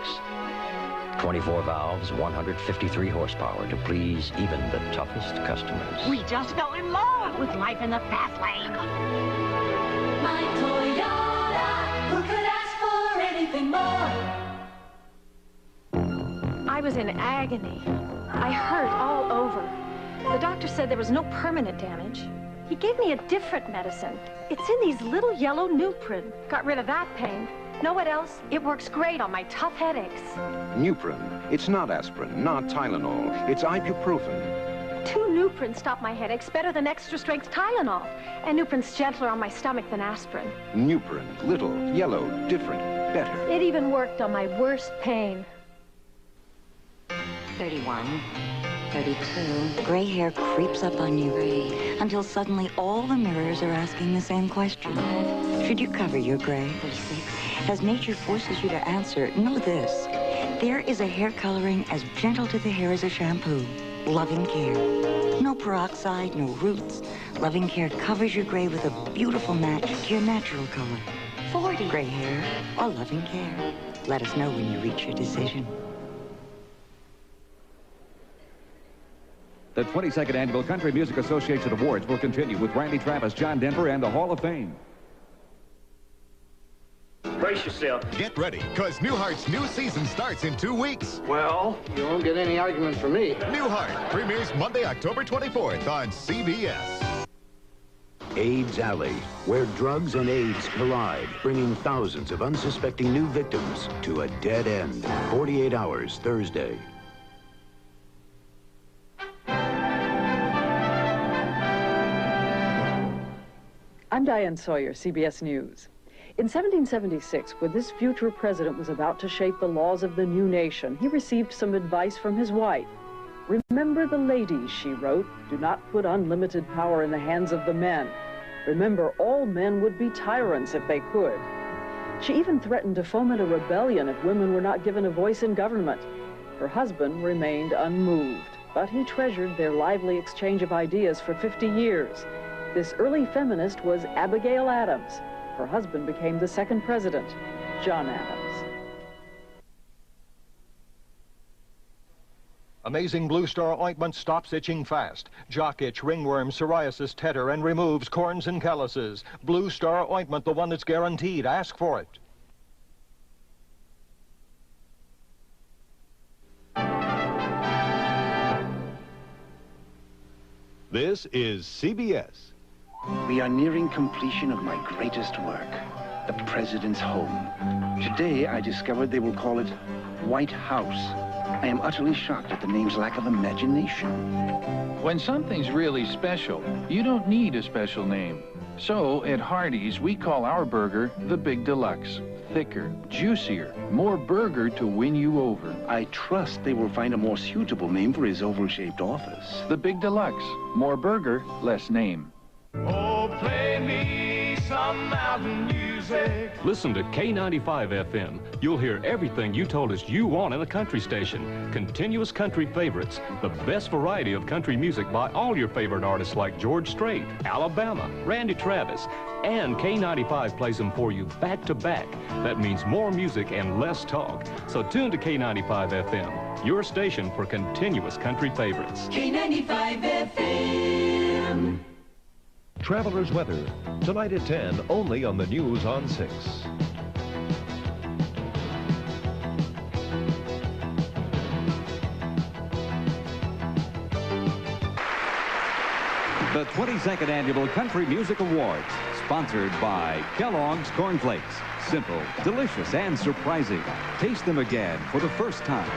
24 valves, 153 horsepower to please even the toughest customers. We just fell in love with life in the fast lane. My Toyota, who could ask for anything more? I was in agony. I hurt all over. The doctor said there was no permanent damage. He gave me a different medicine. It's in these little yellow Nuprin. Got rid of that pain. Know what else? It works great on my tough headaches. Nuprin. It's not aspirin, not Tylenol. It's ibuprofen. 2 Nuprin stop my headaches better than extra-strength Tylenol. And Nuprin's gentler on my stomach than aspirin. Nuprin. Little, yellow, different, better. It even worked on my worst pain. 31, 32. Gray hair creeps up on you until suddenly all the mirrors are asking the same question. Should you cover your gray? 36. As nature forces you to answer, know this. There is a hair coloring as gentle to the hair as a shampoo. Loving Care. No peroxide, no roots. Loving Care covers your gray with a beautiful match to your natural color. 40. Gray hair or Loving Care. Let us know when you reach your decision. The 22nd Annual Country Music Association Awards will continue with Randy Travis, John Denver, and the Hall of Fame. Brace yourself. Get ready, because Newhart's new season starts in 2 weeks. Well, you won't get any argument from me. Newhart premieres Monday, October 24th on CBS. AIDS Alley, where drugs and AIDS collide, bringing thousands of unsuspecting new victims to a dead end. 48 Hours, Thursday. I'm Diane Sawyer, CBS News. In 1776, when this future president was about to shape the laws of the new nation, he received some advice from his wife. Remember the ladies, she wrote. Do not put unlimited power in the hands of the men. Remember, all men would be tyrants if they could. She even threatened to foment a rebellion if women were not given a voice in government. Her husband remained unmoved, but he treasured their lively exchange of ideas for 50 years. This early feminist was Abigail Adams. Her husband became the second president, John Adams. Amazing Blue Star ointment stops itching fast. Jock itch, ringworm, psoriasis, tetter, and removes corns and calluses. Blue Star ointment, the one that's guaranteed. Ask for it. This is CBS. We are nearing completion of my greatest work, the President's Home. Today, I discovered they will call it White House. I am utterly shocked at the name's lack of imagination. When something's really special, you don't need a special name. So, at Hardee's, we call our burger the Big Deluxe. Thicker, juicier, more burger to win you over. I trust they will find a more suitable name for his oval-shaped office. The Big Deluxe. More burger, less name. Oh, play me some mountain music. Listen to K95 FM. You'll hear everything you told us you want in a country station. Continuous country favorites. The best variety of country music by all your favorite artists like George Strait, Alabama, Randy Travis. And K95 plays them for you back to back. That means more music and less talk. So tune to K95 FM, your station for continuous country favorites. K95 FM. Traveler's Weather, tonight at 10, only on the News on 6. The 22nd Annual Country Music Awards, sponsored by Kellogg's Corn Flakes. Simple, delicious, and surprising. Taste them again for the first time.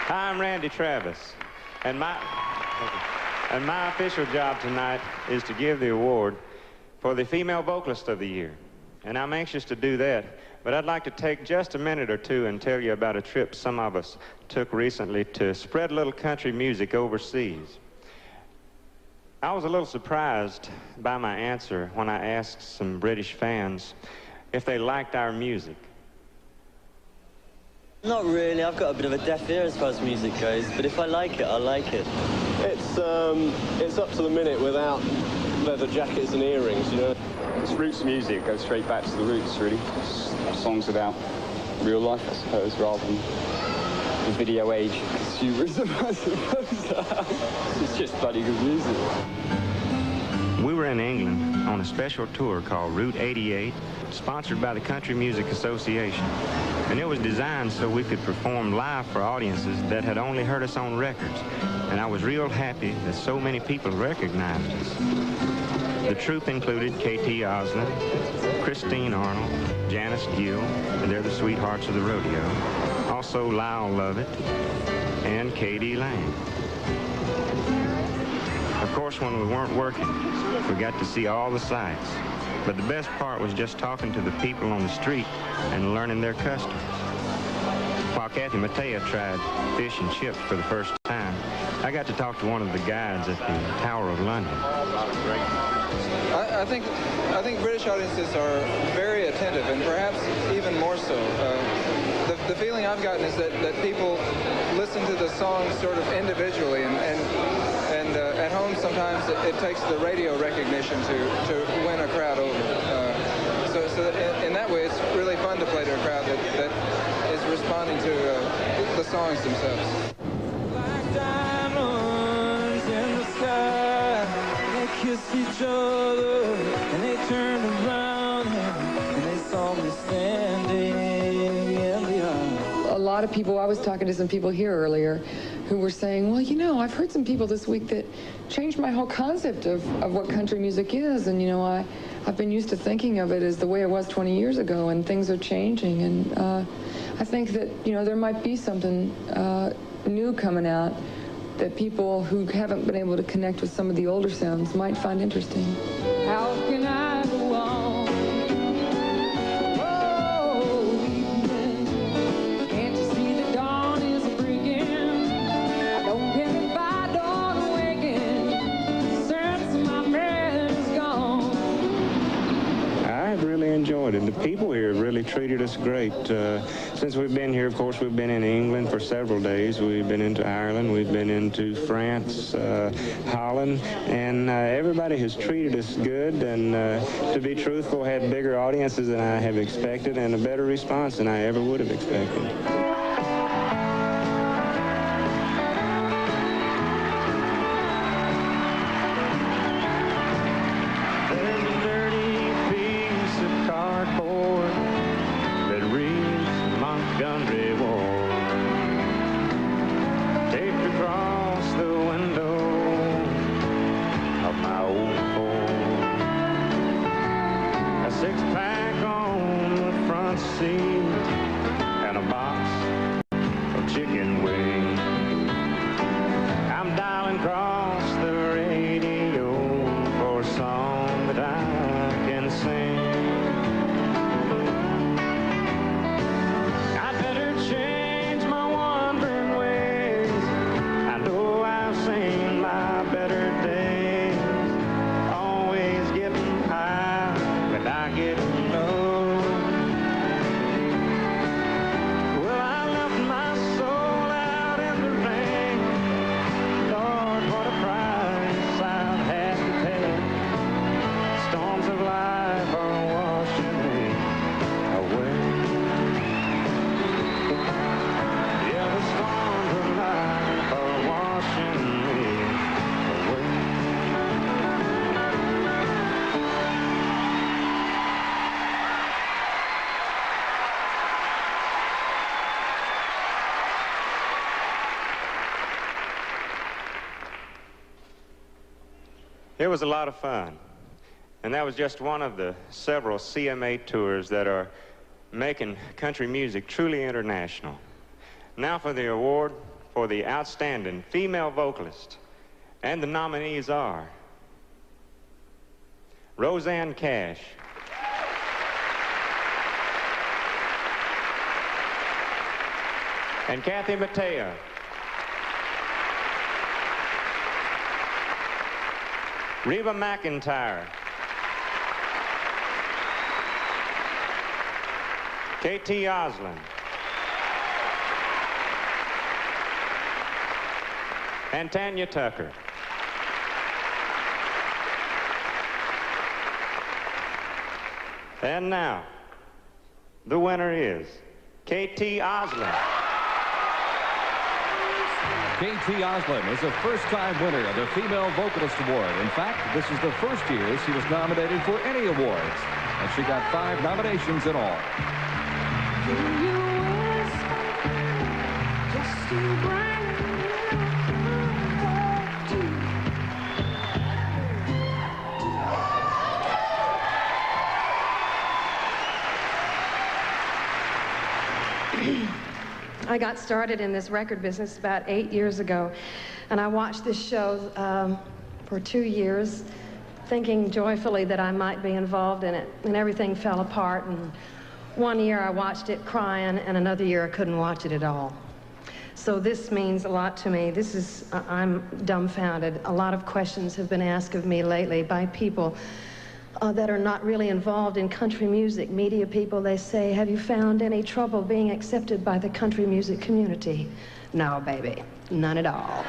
Hi, I'm Randy Travis, and my official job tonight is to give the award for the Female Vocalist of the Year. And I'm anxious to do that, but I'd like to take just a minute or two and tell you about a trip some of us took recently to spread a little country music overseas. I was a little surprised by my answer when I asked some British fans if they liked our music. Not really. I've got a bit of a deaf ear as far as music goes, but if I like it, I like it. It's up to the minute without leather jackets and earrings, you know. It's roots music, goes straight back to the roots, really. Songs about real life, I suppose, rather than the video age consumerism, I suppose. It's just bloody good music. We were in England on a special tour called Route 88, sponsored by the Country Music Association. And it was designed so we could perform live for audiences that had only heard us on records. And I was real happy that so many people recognized us. The troupe included K.T. Oslin, Christine Arnold, Janice Gill, and they're the sweethearts of the rodeo. Also Lyle Lovett and Katie Lang. Of course, when we weren't working, we got to see all the sights. But the best part was just talking to the people on the street and learning their customs. While Kathy Mattea tried fish and chips for the first time, I got to talk to one of the guides at the Tower of London. I think British audiences are very attentive, and perhaps even more so. The feeling I've gotten is that people listen to the songs sort of individually, and at home sometimes it takes the radio recognition to win a crowd over. So in that way, it's really fun to play to a crowd that is responding to the songs themselves. kissed each other, and they turned around, and they saw me standing in the aisle. A lot of people, I was talking to some people here earlier who were saying, well, you know, I've heard some people this week that changed my whole concept of what country music is. And, you know, I've been used to thinking of it as the way it was 20 years ago, and things are changing. And I think that, you know, there might be something new coming out that people who haven't been able to connect with some of the older sounds might find interesting. How can I go on? Oh, evening, can't you see the dawn is breaking? I don't care if I don't awaken since my man is gone. I've really enjoyed it. The people here have really treated us great. Since we've been here, of course, we've been in England for several days. We've been into Ireland. We've been into France, Holland, and everybody has treated us good. And to be truthful, had bigger audiences than I have expected and a better response than I ever would have expected. It was a lot of fun, and that was just one of the several CMA tours that are making country music truly international. Now for the award for the outstanding female vocalist, and the nominees are Roseanne Cash, and Kathy Mattea, Reba McEntire, K.T. Oslin, and Tanya Tucker. And now, the winner is K.T. Oslin. K.T. Oslin is a first-time winner of the Female Vocalist Award. In fact, this is the first year she was nominated for any awards, and she got 5 nominations in all. I got started in this record business about 8 years ago, and I watched this show for 2 years, thinking joyfully that I might be involved in it, and everything fell apart. And one year I watched it crying, and another year I couldn't watch it at all. So this means a lot to me. I'm dumbfounded. A lot of questions have been asked of me lately by people that are not really involved in country music. Media people, they say, have you found any trouble being accepted by the country music community? No, baby, none at all.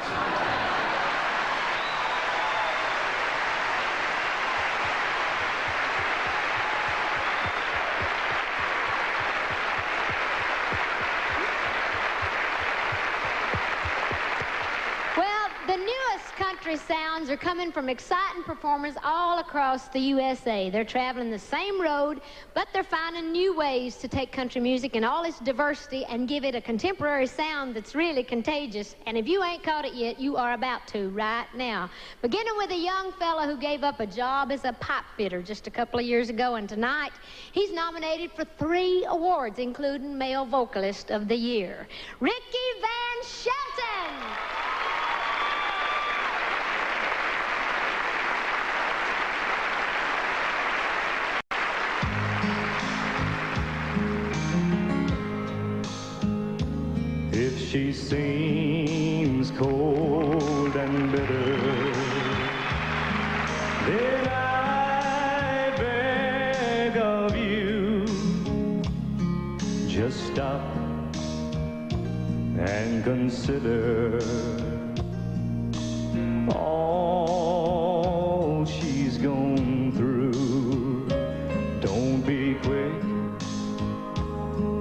Well, the newest country sounds are coming from exciting performers all across the USA. They're traveling the same road, but they're finding new ways to take country music in all its diversity and give it a contemporary sound that's really contagious. And if you ain't caught it yet, you are about to right now. Beginning with a young fella who gave up a job as a pipe fitter just a couple of years ago, and tonight he's nominated for 3 awards, including Male Vocalist of the Year. Ricky Van Shelton! If she seems cold and bitter, then I beg of you, just stop and consider all she's gone through. Don't be quick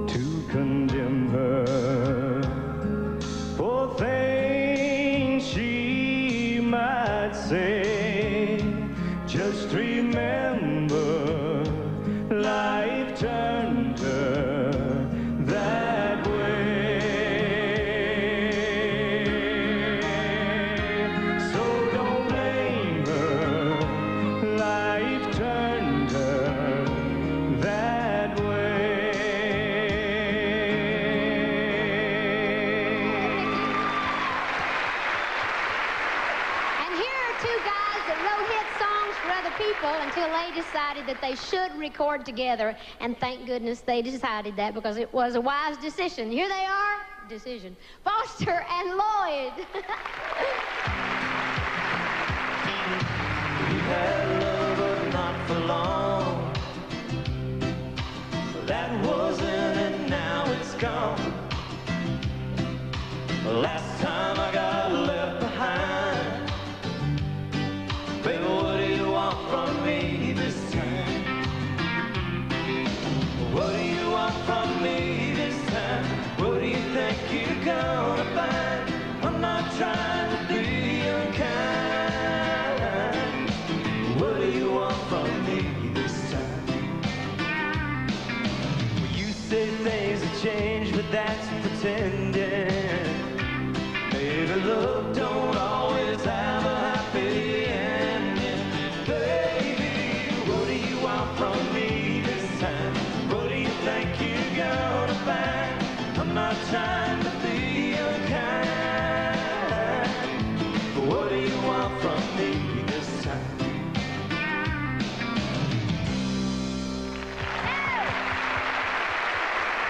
to condemn her for things she might say. Just remember, life turned her that way. So don't blame her, life turned her that way. And here are 2 guys that wrote hit songs for other people until they decided that they should record together. And thank goodness they decided that, because it was a wise decision. Here they are. Decision. Foster and Lloyd. We had love, but not for long. That was in and now it's gone. Last time I got left behind. Baby, what do you want from me this time? What do you want from me this time? What do you think you're gonna find? I'm not trying to be unkind. What do you want from me this time? Well, you say things have changed, but that's pretending. Baby, love don't always have a happy ending. Baby, what do you want from me this time? What do you think you're gonna find? I'm not trying to be unkind. But what do you want from me this time?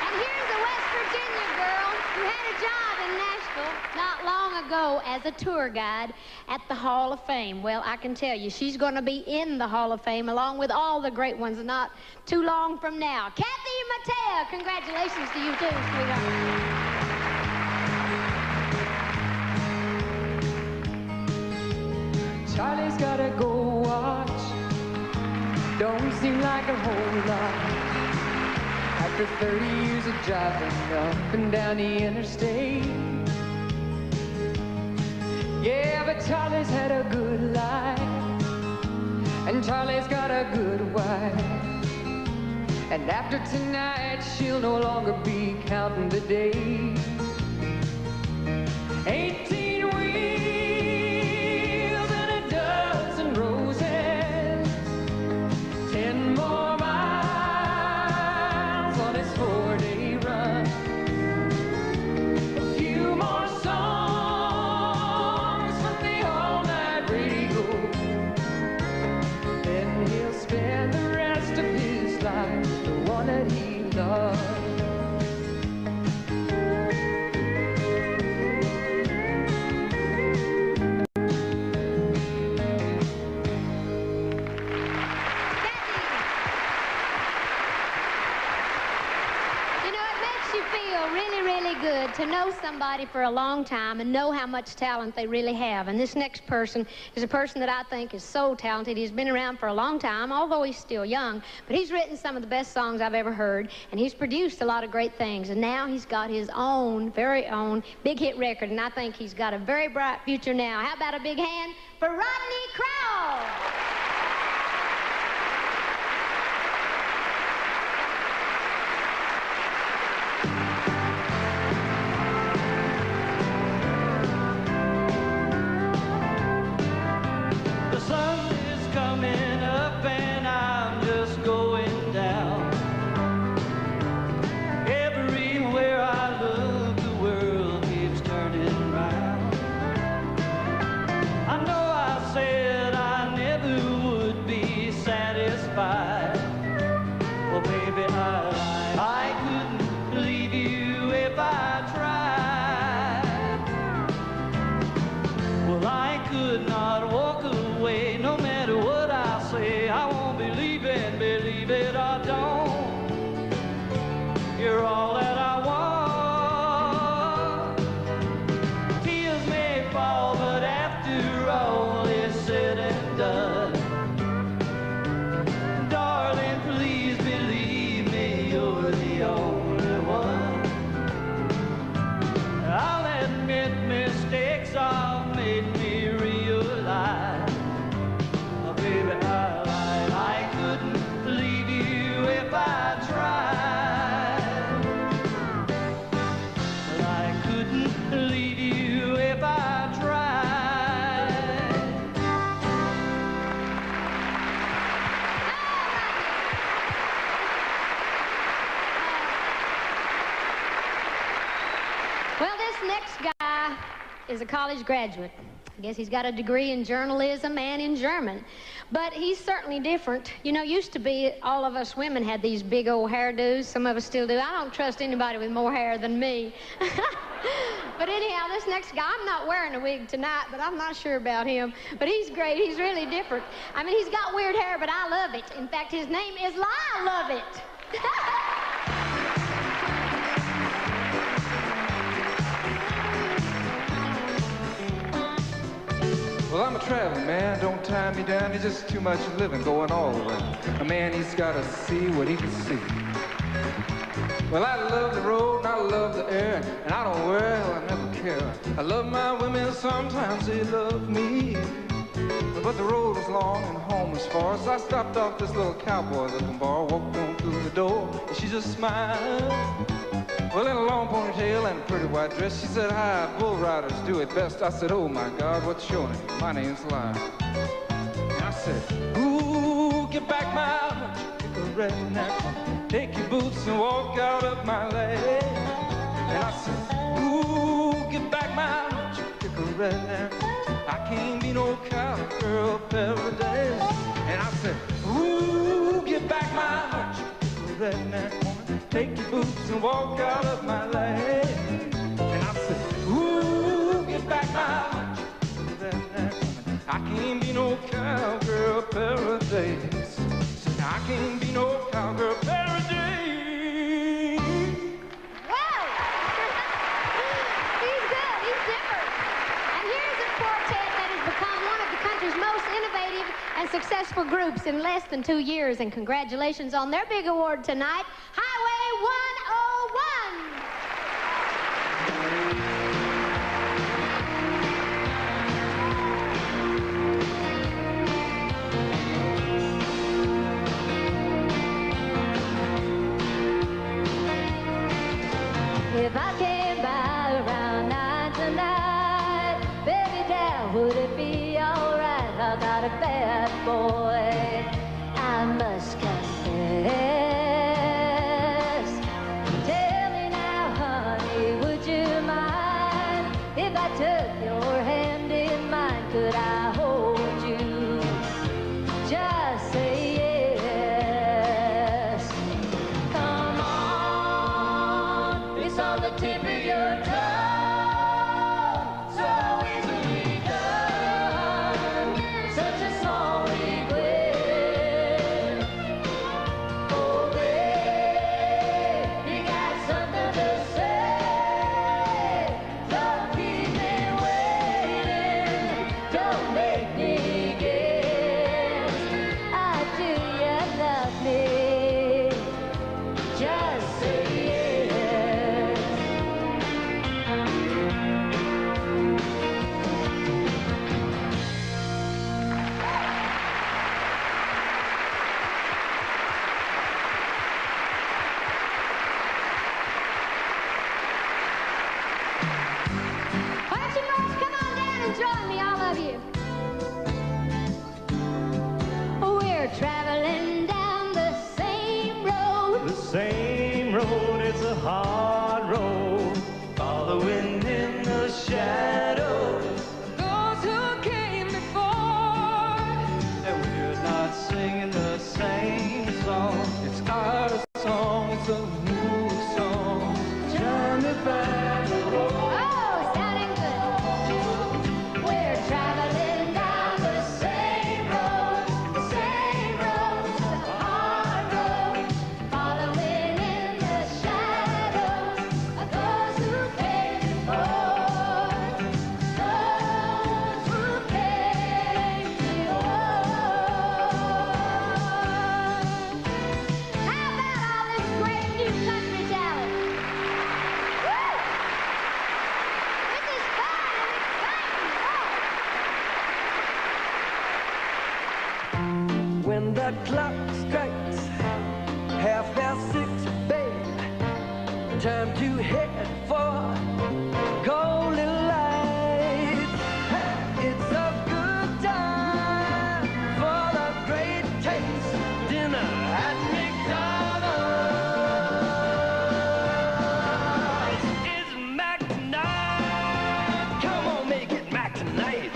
And here's a West Virginia girl who had a job in Nashville not long ago as a tour guide at the Hall of Fame. Well, I can tell you, she's going to be in the Hall of Fame along with all the great ones not too long from now. Kathy Mattea, congratulations to you too, sweetheart. Charlie's gotta go watch. Don't seem like a whole lot. After 30 years of driving up and down the interstate. Yeah, but Charlie's had a good life. And Charlie's got a good wife. And after tonight, she'll no longer be counting the days. 18 wheels and a dozen roses. 10 more miles on his 4-day run. A few more songs from the all-night radio. Then he'll spend the rest of his life the one that he loved. Good to know somebody for a long time and know how much talent they really have. And this next person is a person that I think is so talented. He's been around for a long time, although he's still young, but he's written some of the best songs I've ever heard, and he's produced a lot of great things. And now he's got his own, very own big hit record, and I think he's got a very bright future now. How about a big hand for Rodney Crowell. The sun is coming up and I'm just going down. Everywhere I look, the world keeps turning round. I know I said I never would be satisfied. Well, baby, I couldn't leave you if I tried. Well, I could not walk away no matter what I say. I won't believe it or don't. You're all that I want. Tears may fall, but after all is said and done, darling, please believe me, you're the only one. I'll admit mistakes have made me realize, oh, baby, I couldn't leave you if I tried. Well, I couldn't leave you if I tried. Well, this next guy is a college graduate. I guess he's got a degree in journalism and in German. But he's certainly different. You know, used to be all of us women had these big old hairdos. Some of us still do. I don't trust anybody with more hair than me. But anyhow, this next guy, I'm not wearing a wig tonight, but I'm not sure about him. But he's great. He's really different. I mean, he's got weird hair, but I love it. In fact, his name is I Love It. Well, I'm a traveling man, don't tie me down. There's just too much living going all around. A man, he's got to see what he can see. Well, I love the road and I love the air, and I don't worry, I never care. I love my women, sometimes they love me. But the road was long and home was far, so I stopped off this little cowboy-looking bar, walked on through the door, and she just smiled. Well, in a long ponytail and a pretty white dress, she said, "Hi, bull riders do it best." I said, "Oh my God, what's your name?" "My name's Lyle." And I said, "Ooh, get back my redneck, take your boots and walk out of my lane." And I said, "Ooh, get back my redneck, I can't be no cowgirl paradise." And I said, "Ooh, get back my redneck woman, take your boots and walk out of my lane." And I said, "Ooh, get back my redneck woman, I can't be no cowgirl paradise." Said, "I can't be no cowgirl paradise." Wow! He's good. He's different. And here's a quartet that has become one of the country's most innovative and successful groups in less than 2 years. And congratulations on their big award tonight, Highway 101. If I came by around 9 tonight, baby, down, would it be alright? I got a bad boy, I must confess. Tell me now, honey, would you mind if I took your hand in mine? Could I hold you? Just say yes. Come on, it's on the tip of your tongue, so easily done, such a small regret. Oh, babe, you got something to say, don't keep me waiting, don't make me guess. Do you love me? Just say yes. some new song. Trying to find a road. Oh, sounding good. We're traveling down the same road to the hard road, following in the shadows of those who came before, those who came before. How about all this great new country talent? Woo! This is fun and exciting. When the clock strikes 6:30, babe, time to head for golden light. It's a good time for the great taste dinner at McDonald's. It's Mac tonight. Come on, make it Mac tonight.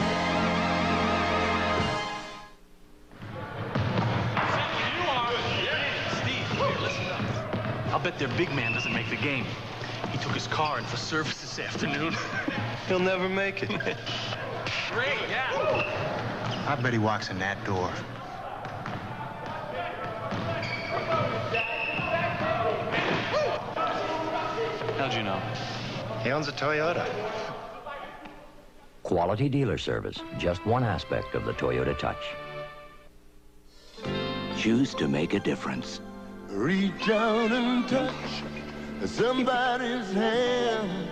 I'll bet their big man doesn't make the game. He took his car in for service this afternoon. He'll never make it. Great, yeah. I bet he walks in that door. How'd you know? He owns a Toyota. Quality dealer service, just one aspect of the Toyota Touch. Choose to make a difference. Reach out and touch somebody's hand.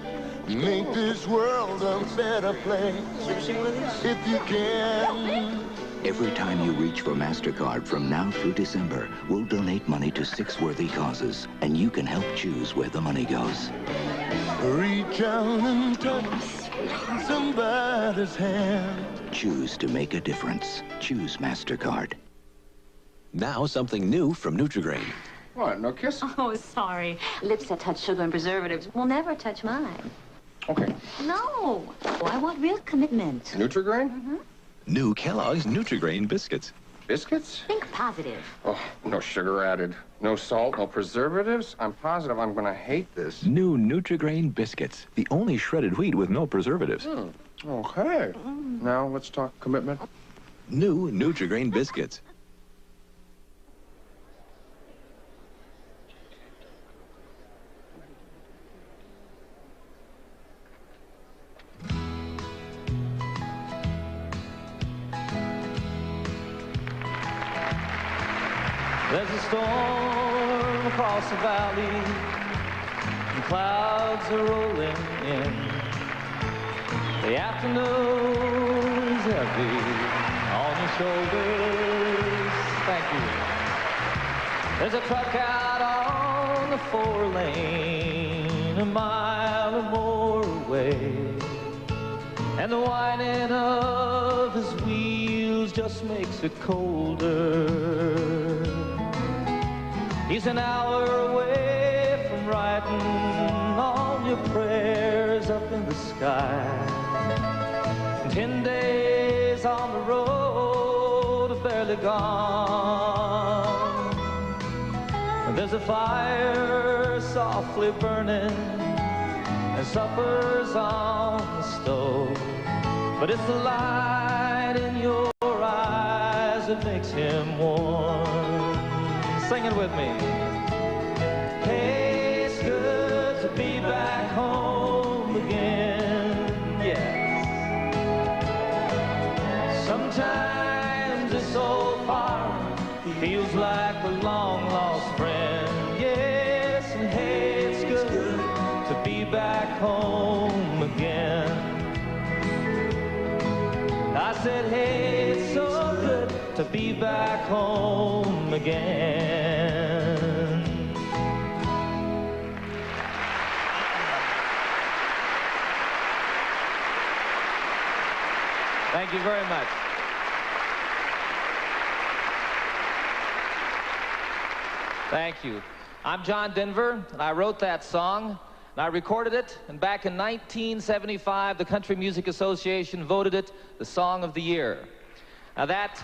Make this world a better place if you can. Every time you reach for MasterCard from now through December, we'll donate money to 6 worthy causes, and you can help choose where the money goes. Reach out and touch somebody's hand. Choose to make a difference. Choose MasterCard. Now something new from Nutri-Grain. What, no kiss? Oh, sorry. Lips that touch sugar and preservatives will never touch mine. Okay. No. I want real commitment. Nutri-Grain? Mm-hmm. New Kellogg's Nutri-Grain biscuits. Biscuits? Think positive. Oh, no sugar added. No salt, no preservatives. I'm positive I'm gonna hate this. New Nutri-Grain biscuits. The only shredded wheat with no preservatives. Okay. Now let's talk commitment. New Nutri-Grain biscuits. There's a storm across the valley, and clouds are rolling in. The afternoon is heavy on your shoulders. Thank you. There's a truck out on the 4-lane, a mile or more away, and the whining of his wheels just makes it colder. He's an hour away from writing all your prayers up in the sky. 10 days on the road, barely gone. And there's a fire softly burning, and supper's on the stove. But it's the light in your eyes that makes him warm. Sing it with me. Hey, it's good to be back home again. Yes. Sometimes this old farm feels like a long-lost friend. Yes, and hey, it's good to be back home again. I said, hey, it's so good to be back home again. Thank you very much. Thank you. I'm John Denver, and I wrote that song, and I recorded it, and back in 1975, the Country Music Association voted it the Song of the Year. Now that...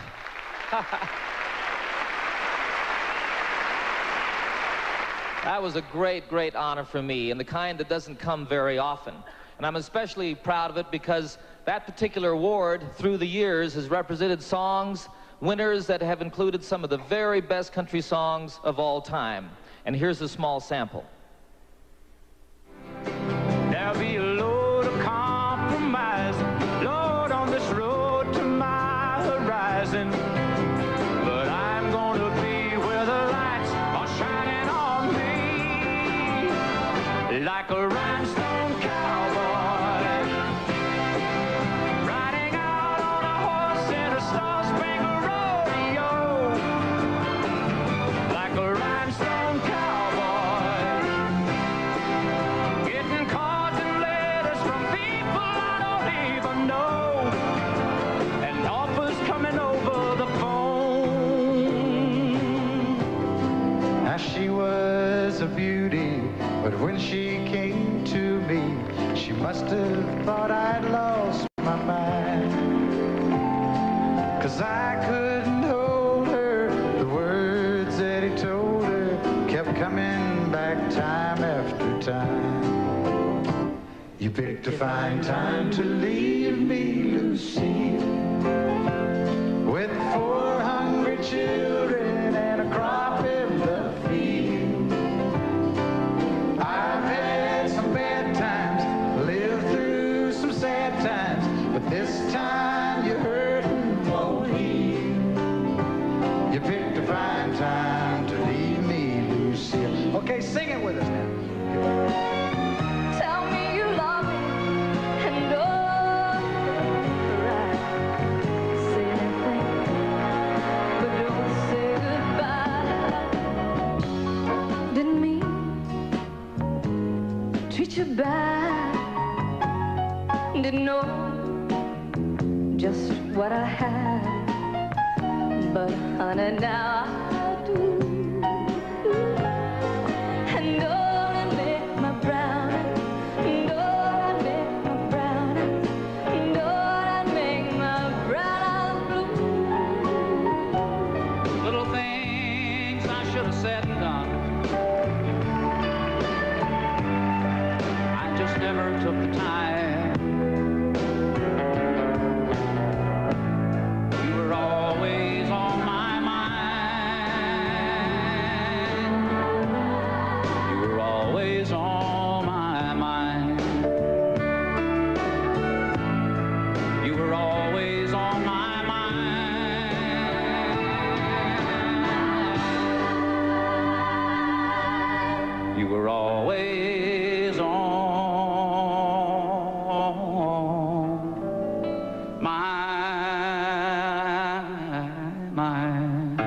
That was a great, great honor for me, and the kind that doesn't come very often. And I'm especially proud of it because that particular award, through the years, has represented songs, winners that have included some of the very best country songs of all time. And here's a small sample. There'll be a load of compromise, Lord, on this road to my horizon. But I'm gonna be where the lights are shining on me, like a rhinestone cowboy, riding out on a horse in a star-spangled rodeo, like a rhinestone cowboy, getting cards and letters from people I don't even know, and offers coming over the phone. Now she was a beauty, but when she came to me, she must have thought I'd lost my mind. 'Cause I couldn't hold her, the words that he told her kept coming back time after time. You picked a fine time to leave me, Lucy, with 4 hungry children and a crop in the field. I've had some bad times, lived through some sad times, but this time your hurting won't heal. You picked a fine time to leave me, Lucille. Okay, sing it with us now. Tell me you love me, and oh, right. Say anything, but don't say goodbye. Didn't mean treat you bad. Didn't know just what I had, but honey, now I do. And oh, I make my brownie, and oh, I make my brownie, and oh, I make my brownie blue. Little things I should have said and done, I just never took the time. You were always on my mind. You were always on my mind. You were always on my mind. You were always on my mind.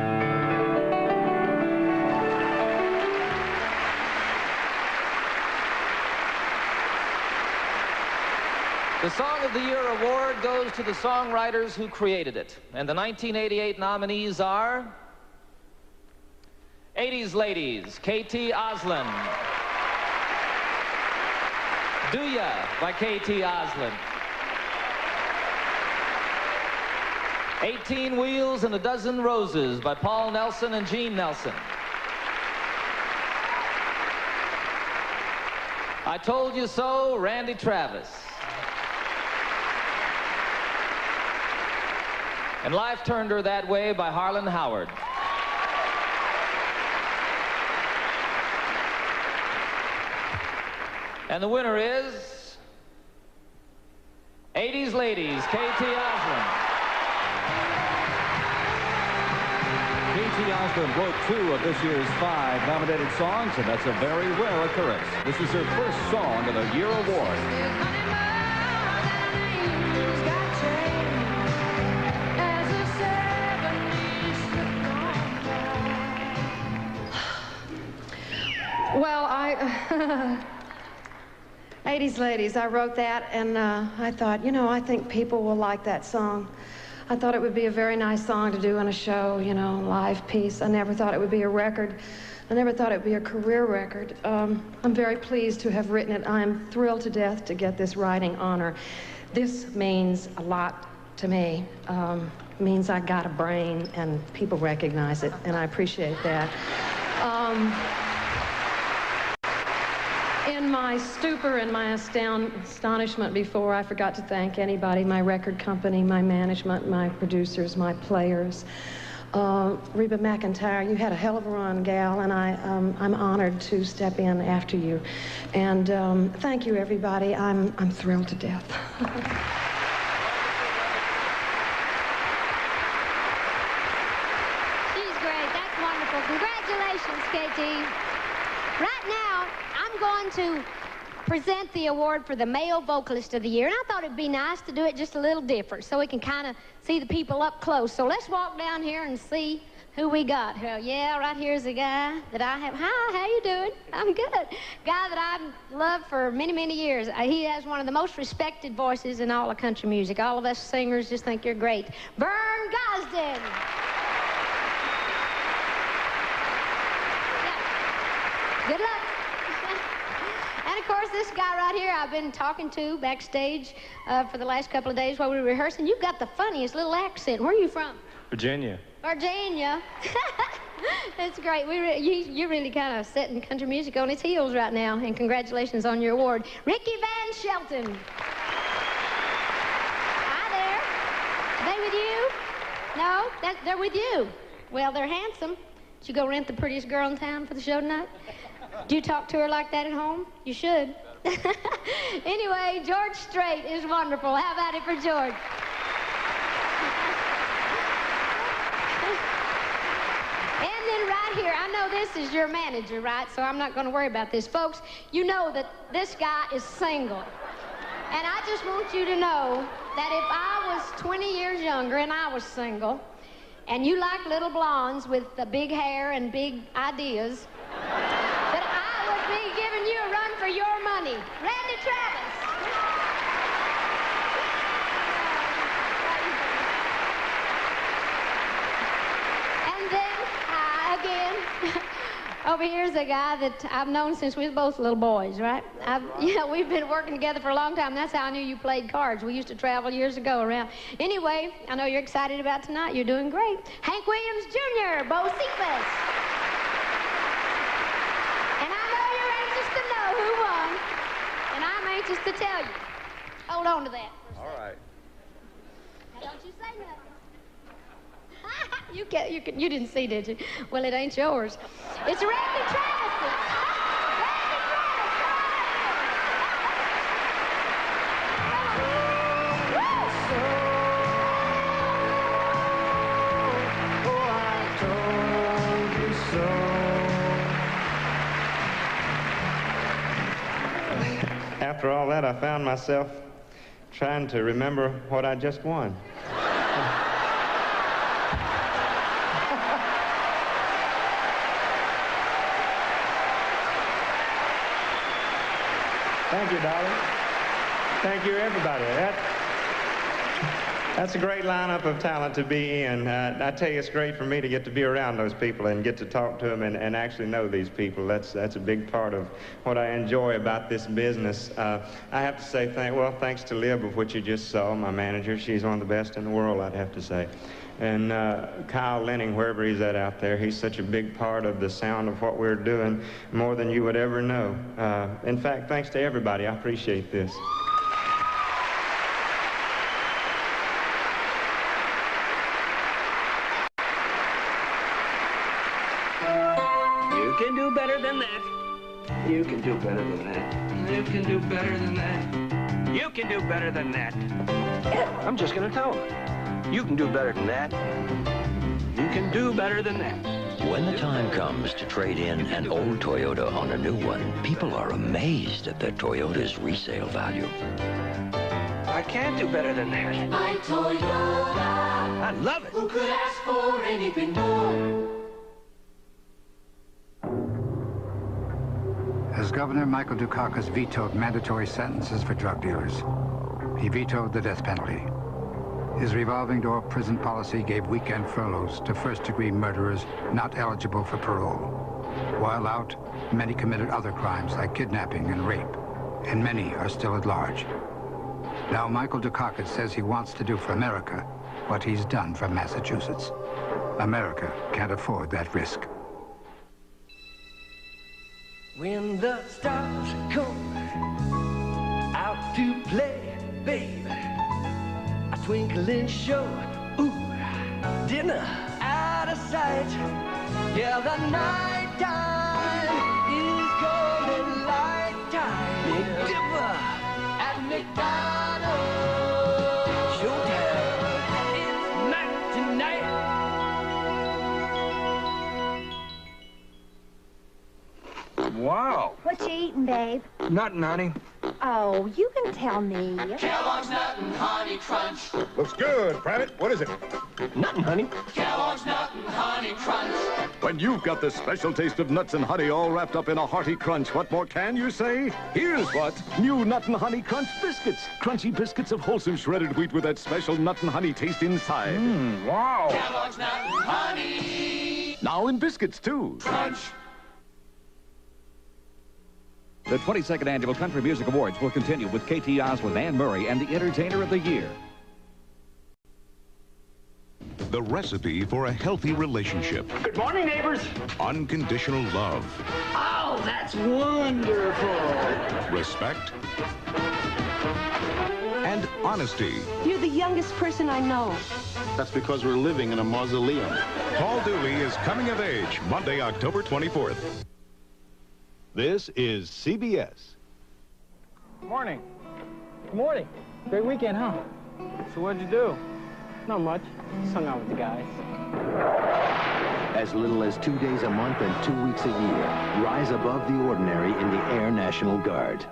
The Song of the Year award goes to the songwriters who created it. And the 1988 nominees are 80s Ladies, K.T. Oslin. Do Ya by K.T. Oslin. 18 Wheels and a Dozen Roses by Paul Nelson and Gene Nelson. I Told You So, Randy Travis. And Life Turned Her That Way by Harlan Howard. And the winner is 80s Ladies, K.T. Oslin. K.T. Oslin wrote 2 of this year's 5 nominated songs, and that's a very rare occurrence. This is her first Song of the Year award. Well, 80s Ladies, I wrote that, and I thought, you know, I think people will like that song. I thought it would be a very nice song to do on a show, you know, live piece. I never thought it would be a record. I never thought it would be a career record. I'm very pleased to have written it. I'm thrilled to death to get this writing honor. This means a lot to me. Means I got a brain, and people recognize it, and I appreciate that. In my stupor and my astonishment before, I forgot to thank anybody, my record company, my management, my producers, my players. Reba McEntire, you had a hell of a run, gal, and I'm honored to step in after you. And thank you, everybody. I'm thrilled to death. She's great. That's wonderful. Congratulations, Katie. Right now, I'm going to present the award for the Male Vocalist of the Year, and I thought it'd be nice to do it just a little different so we can kind of see the people up close. So let's walk down here and see who we got. Yeah, right here's a guy that I have. Hi, how you doing? I'm good. Guy that I've loved for many, many years. He has one of the most respected voices in all of country music. All of us singers just think you're great. Vern Gosdin. Good luck. And of course, this guy right here I've been talking to backstage for the last couple of days while we were rehearsing. You've got the funniest little accent. Where are you from? Virginia. Virginia. That's great. You're really kind of setting country music on its heels right now. And congratulations on your award. Ricky Van Shelton. Hi there. Are they with you? No? They're with you. Well, they're handsome. Did you go rent the prettiest girl in town for the show tonight? Do you talk to her like that at home? You should. Anyway, George Strait is wonderful. How about it for George? And then right here, I know this is your manager, right? So I'm not going to worry about this. Folks, you know that this guy is single. And I just want you to know that if I was 20 years younger and I was single, and you like little blondes with the big hair and big ideas, that I would be giving you a run for your money. Randy Travis. And then, again, over here's a guy that I've known since we were both little boys, right? We've been working together for a long time. That's how I knew you played cards. We used to travel years ago around. Anyway, I know you're excited about tonight. You're doing great. Hank Williams Jr., Bo Cephas. And I know you're anxious to know who won, and I'm anxious to tell you. Hold on to that. All right. Now, don't you say nothing. You didn't see, did you? Well, it ain't yours. It's Randy Travis. Randy After all that, I found myself trying to remember what I just won. Thank you, Dolly. Thank you, everybody. That's a great lineup of talent to be in. I tell you, it's great for me to get to be around those people and get to talk to them and actually know these people. That's a big part of what I enjoy about this business. I have to say thanks to Lib, of which you just saw, my manager. She's one of the best in the world, I'd have to say. And Kyle Lenning, wherever he's at out there, he's such a big part of the sound of what we're doing, more than you would ever know. In fact, thanks to everybody. I appreciate this. You can do better than that. You can do better than that. You can do better than that. You can do better than that. I'm just gonna tell them. You can do better than that. You can do better than that. When the time comes to trade in an old Toyota on a new one, people are amazed at the Toyota's resale value. I can't do better than that. My Toyota. I love it. Who could ask for anything more? As Governor Michael Dukakis vetoed mandatory sentences for drug dealers, he vetoed the death penalty. His revolving door prison policy gave weekend furloughs to first-degree murderers not eligible for parole. While out, many committed other crimes like kidnapping and rape, and many are still at large. Now Michael Dukakis says he wants to do for America what he's done for Massachusetts. America can't afford that risk. When the stars come lynch show. Ooh, dinner out of sight. Yeah, the night time is golden light time. Big Dipper at McDonald's. Showtime. It's night tonight. Wow. What you eating, babe? Nothing, honey. Oh, you can tell me. Kellogg's Nut and Honey Crunch. Looks good, Private. What is it? Nothing, honey. Kellogg's Nut and Honey Crunch. When you've got the special taste of nuts and honey all wrapped up in a hearty crunch, what more can you say? Here's what. New Nut and Honey Crunch Biscuits. Crunchy biscuits of wholesome shredded wheat with that special nut and honey taste inside. Wow. Kellogg's Nut and Honey. Now in biscuits, too. Crunch. The 22nd Annual Country Music Awards will continue with K.T. Oswald, Ann Murray, and the Entertainer of the Year. The recipe for a healthy relationship. Good morning, neighbors. Unconditional love. Oh, that's wonderful. Respect. And honesty. You're the youngest person I know. That's because we're living in a mausoleum. Paul Dooley is coming of age, Monday, October 24th. This is CBS. Good morning. Good morning. Great weekend, huh? So what'd you do? Not much. Just hung out with the guys. As little as 2 days a month and 2 weeks a year, rise above the ordinary in the Air National Guard.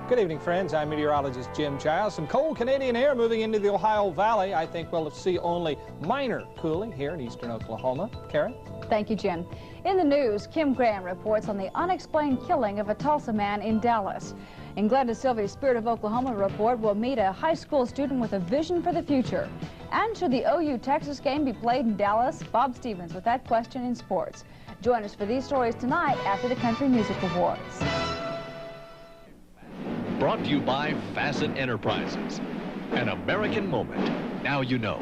Good evening, friends. I'm meteorologist Jim Giles. Some cold Canadian air moving into the Ohio Valley. I think we'll see only minor cooling here in eastern Oklahoma. Karen? Thank you, Jim. In the news, Kim Graham reports on the unexplained killing of a Tulsa man in Dallas. In Glenn DeSilva's Spirit of Oklahoma report, we'll meet a high school student with a vision for the future. And should the OU-Texas game be played in Dallas? Bob Stevens with that question in sports. Join us for these stories tonight after the Country Music Awards. Brought to you by Facet Enterprises. An American moment. Now you know.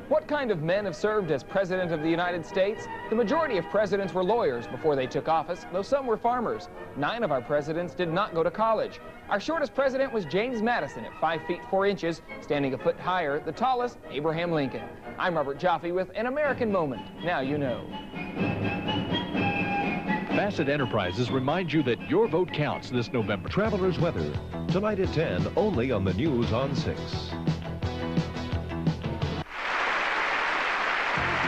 What kind of men have served as President of the United States? The majority of presidents were lawyers before they took office, though some were farmers. 9 of our presidents did not go to college. Our shortest president was James Madison at 5 feet 4 inches, standing a foot higher. The tallest, Abraham Lincoln. I'm Robert Joffe with An American Moment. Now you know. Facet Enterprises remind you that your vote counts this November. Traveler's Weather, tonight at 10, only on the News on 6.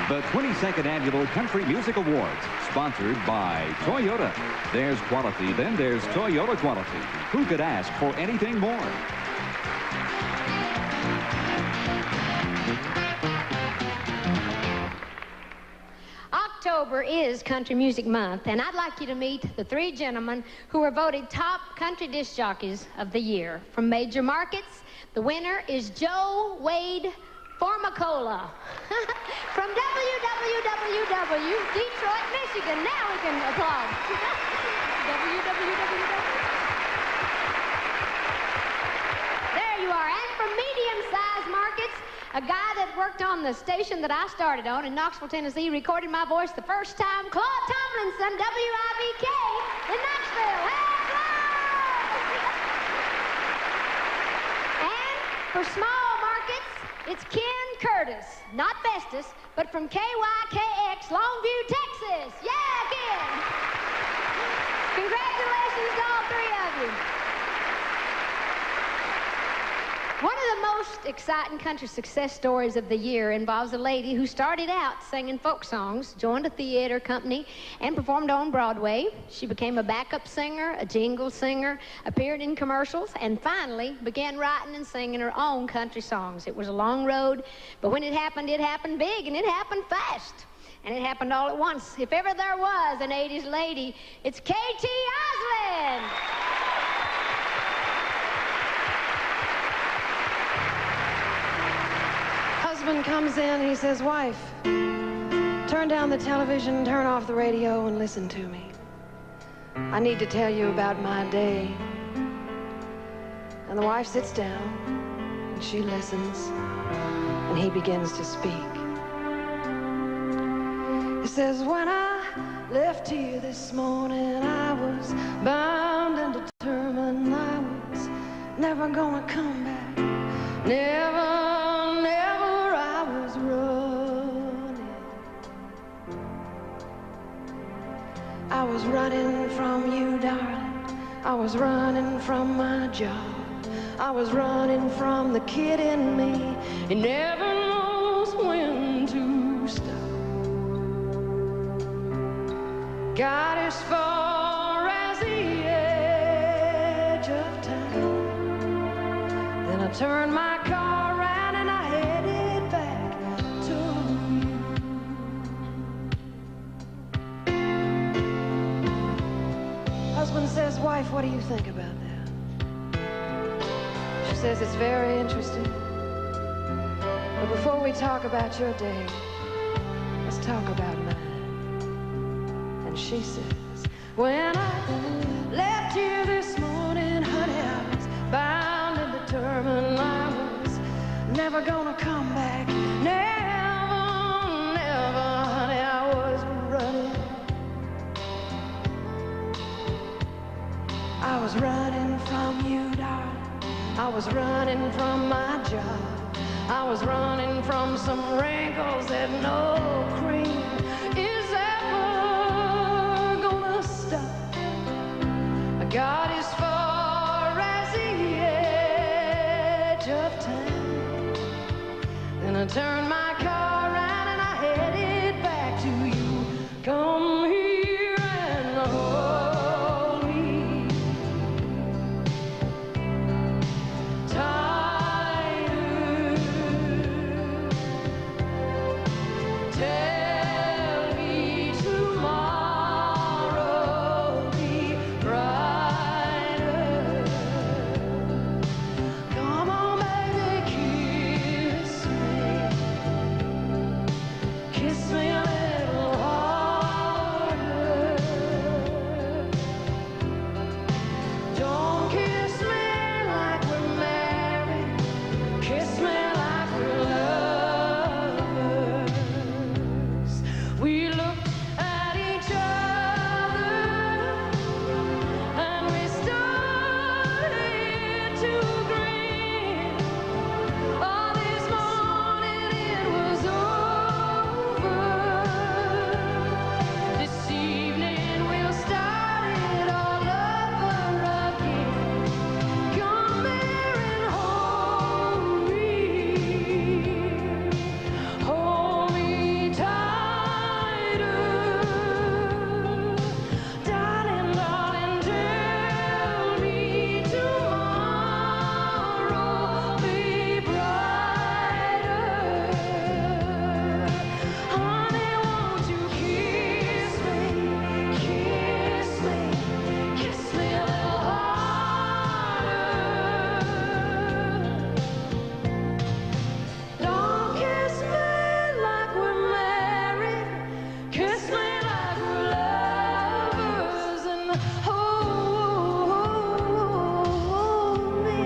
The 22nd Annual Country Music Awards, sponsored by Toyota. There's quality, then there's Toyota quality. Who could ask for anything more? October is Country Music Month, and I'd like you to meet the 3 gentlemen who were voted top country disc jockeys of the year. From major markets, the winner is Joe Wade Formicola from www, Detroit, Michigan. Now we can applaud. www. There you are. And from medium-sized markets, a guy that worked on the station that I started on in Knoxville, Tennessee, recorded my voice the first time, Claude Tomlinson, WIVK in Knoxville. Hey, Claude! And for small markets, it's Ken Curtis, not Festus, but from KYKX, Longview, Texas. Yeah, Ken! Congratulations to all 3 of you. One of the most exciting country success stories of the year involves a lady who started out singing folk songs, joined a theater company, and performed on Broadway. She became a backup singer, a jingle singer, appeared in commercials, and finally began writing and singing her own country songs. It was a long road, but when it happened big, and it happened fast. And it happened all at once. If ever there was an 80s lady, it's K.T. Oswald. Husband comes in and he says, wife, turn down the television, turn off the radio, and listen to me. I need to tell you about my day. And the wife sits down and she listens and he begins to speak. He says, when I left here this morning, I was bound and determined I was never gonna come back. Never, I was running from you, darling. I was running from my job. I was running from the kid in me. He never knows when to stop. Got as far as the edge of town. Then I turned my car around and I headed back to you. Husband says, wife, what do you think about that? She says, it's very interesting. But before we talk about your day, let's talk about mine. And she says, when I left here this morning, honey, I was bound and determined I was never gonna come back. Never, never, honey, I was running. I was running from you, darling. I was running from my job. I was running from some wrinkles that no cream is ever gonna stop. I got as far as the edge of town. Then I turned my car around and I headed back to you. Come here and hold me tighter. Tell me tomorrow'll be brighter. Come on, baby, kiss me. Kiss me a little harder. Don't kiss me like we're married. Kiss me like we're lovers. We looked at each other and we started to grin. Oh, this morning it was over. This evening we'll start it all over again. Come here and hold me tighter. Darling, darling, tell me tomorrow'll be brighter. Honey, won't you kiss me, kiss me, kiss me a little harder. Don't kiss me like we're married. Kiss me like we're lovers and hold me.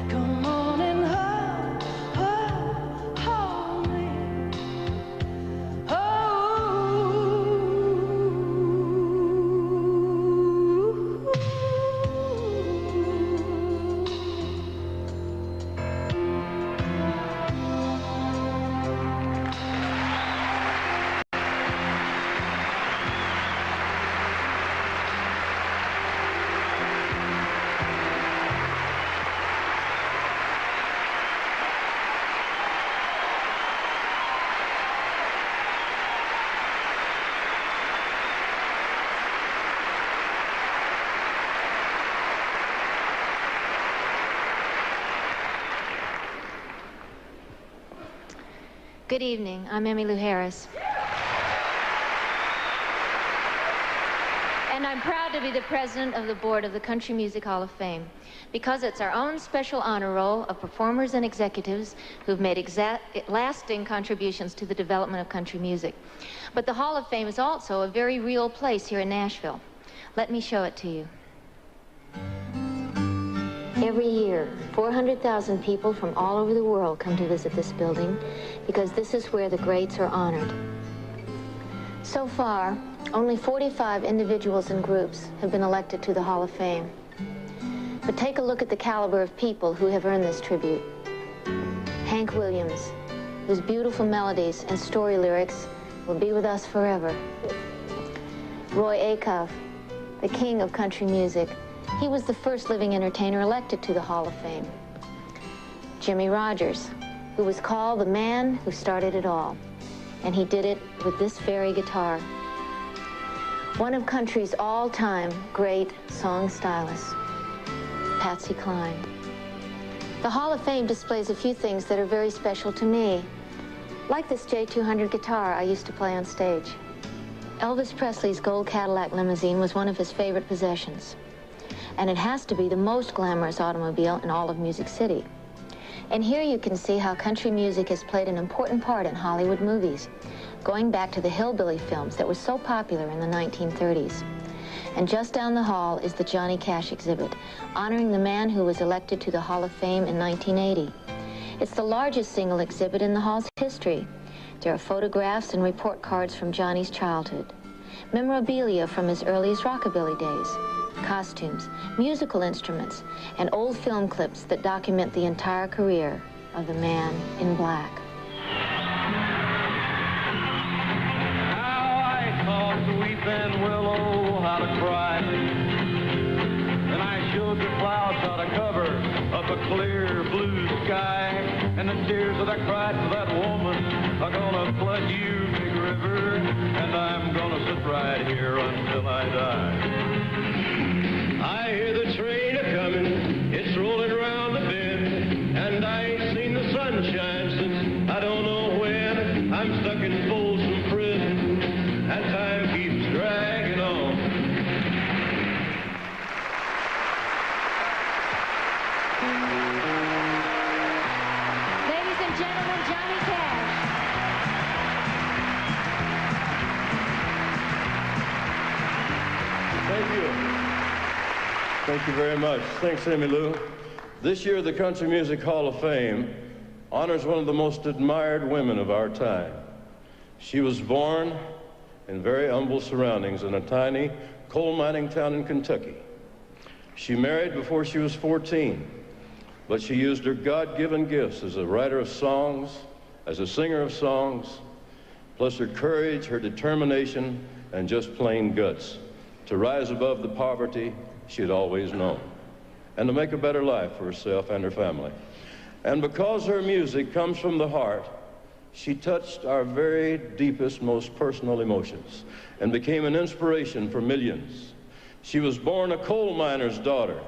Come on and hold me. Good evening. I'm Emmylou Harris. And I'm proud to be the president of the board of the Country Music Hall of Fame because it's our own special honor roll of performers and executives who've made lasting contributions to the development of country music. But the Hall of Fame is also a very real place here in Nashville. Let me show it to you. Every year, 400,000 people from all over the world come to visit this building because this is where the greats are honored. So far, only 45 individuals and groups have been elected to the Hall of Fame. But take a look at the caliber of people who have earned this tribute. Hank Williams, whose beautiful melodies and story lyrics will be with us forever. Roy Acuff, the king of country music. He was the first living entertainer elected to the Hall of Fame. Jimmy Rogers, who was called the man who started it all. And he did it with this very guitar. One of country's all-time great song stylists, Patsy Cline. The Hall of Fame displays a few things that are very special to me, like this J200 guitar I used to play on stage. Elvis Presley's gold Cadillac limousine was one of his favorite possessions, and it has to be the most glamorous automobile in all of Music City. And here you can see how country music has played an important part in Hollywood movies, going back to the hillbilly films that were so popular in the 1930s. And just down the hall is the Johnny Cash exhibit, honoring the man who was elected to the Hall of Fame in 1980. It's the largest single exhibit in the hall's history. There are photographs and report cards from Johnny's childhood, memorabilia from his earliest rockabilly days, costumes, musical instruments, and old film clips that document the entire career of the man in black. How I taught the weeping willow how to cry, and I showed the clouds how to cover up a clear blue sky, and the tears that I cried for that woman are gonna flood you, big river, and I'm gonna sit right here until I die. I hear the train a-comin', it's rolling around the bend, and I ain't seen the sunshine since I don't know when. I'm stuck in Folsom Prison, and time keeps dragging on. Ladies and gentlemen, Johnny Cash. Thank you. Thank you very much. Thanks, Emmylou. This year, the Country Music Hall of Fame honors one of the most admired women of our time. She was born in very humble surroundings in a tiny coal mining town in Kentucky. She married before she was 14, but she used her God-given gifts as a writer of songs, as a singer of songs, plus her courage, her determination, and just plain guts to rise above the poverty she had always known, and to make a better life for herself and her family. And because her music comes from the heart, she touched our very deepest, most personal emotions and became an inspiration for millions. She was born a coal miner's daughter,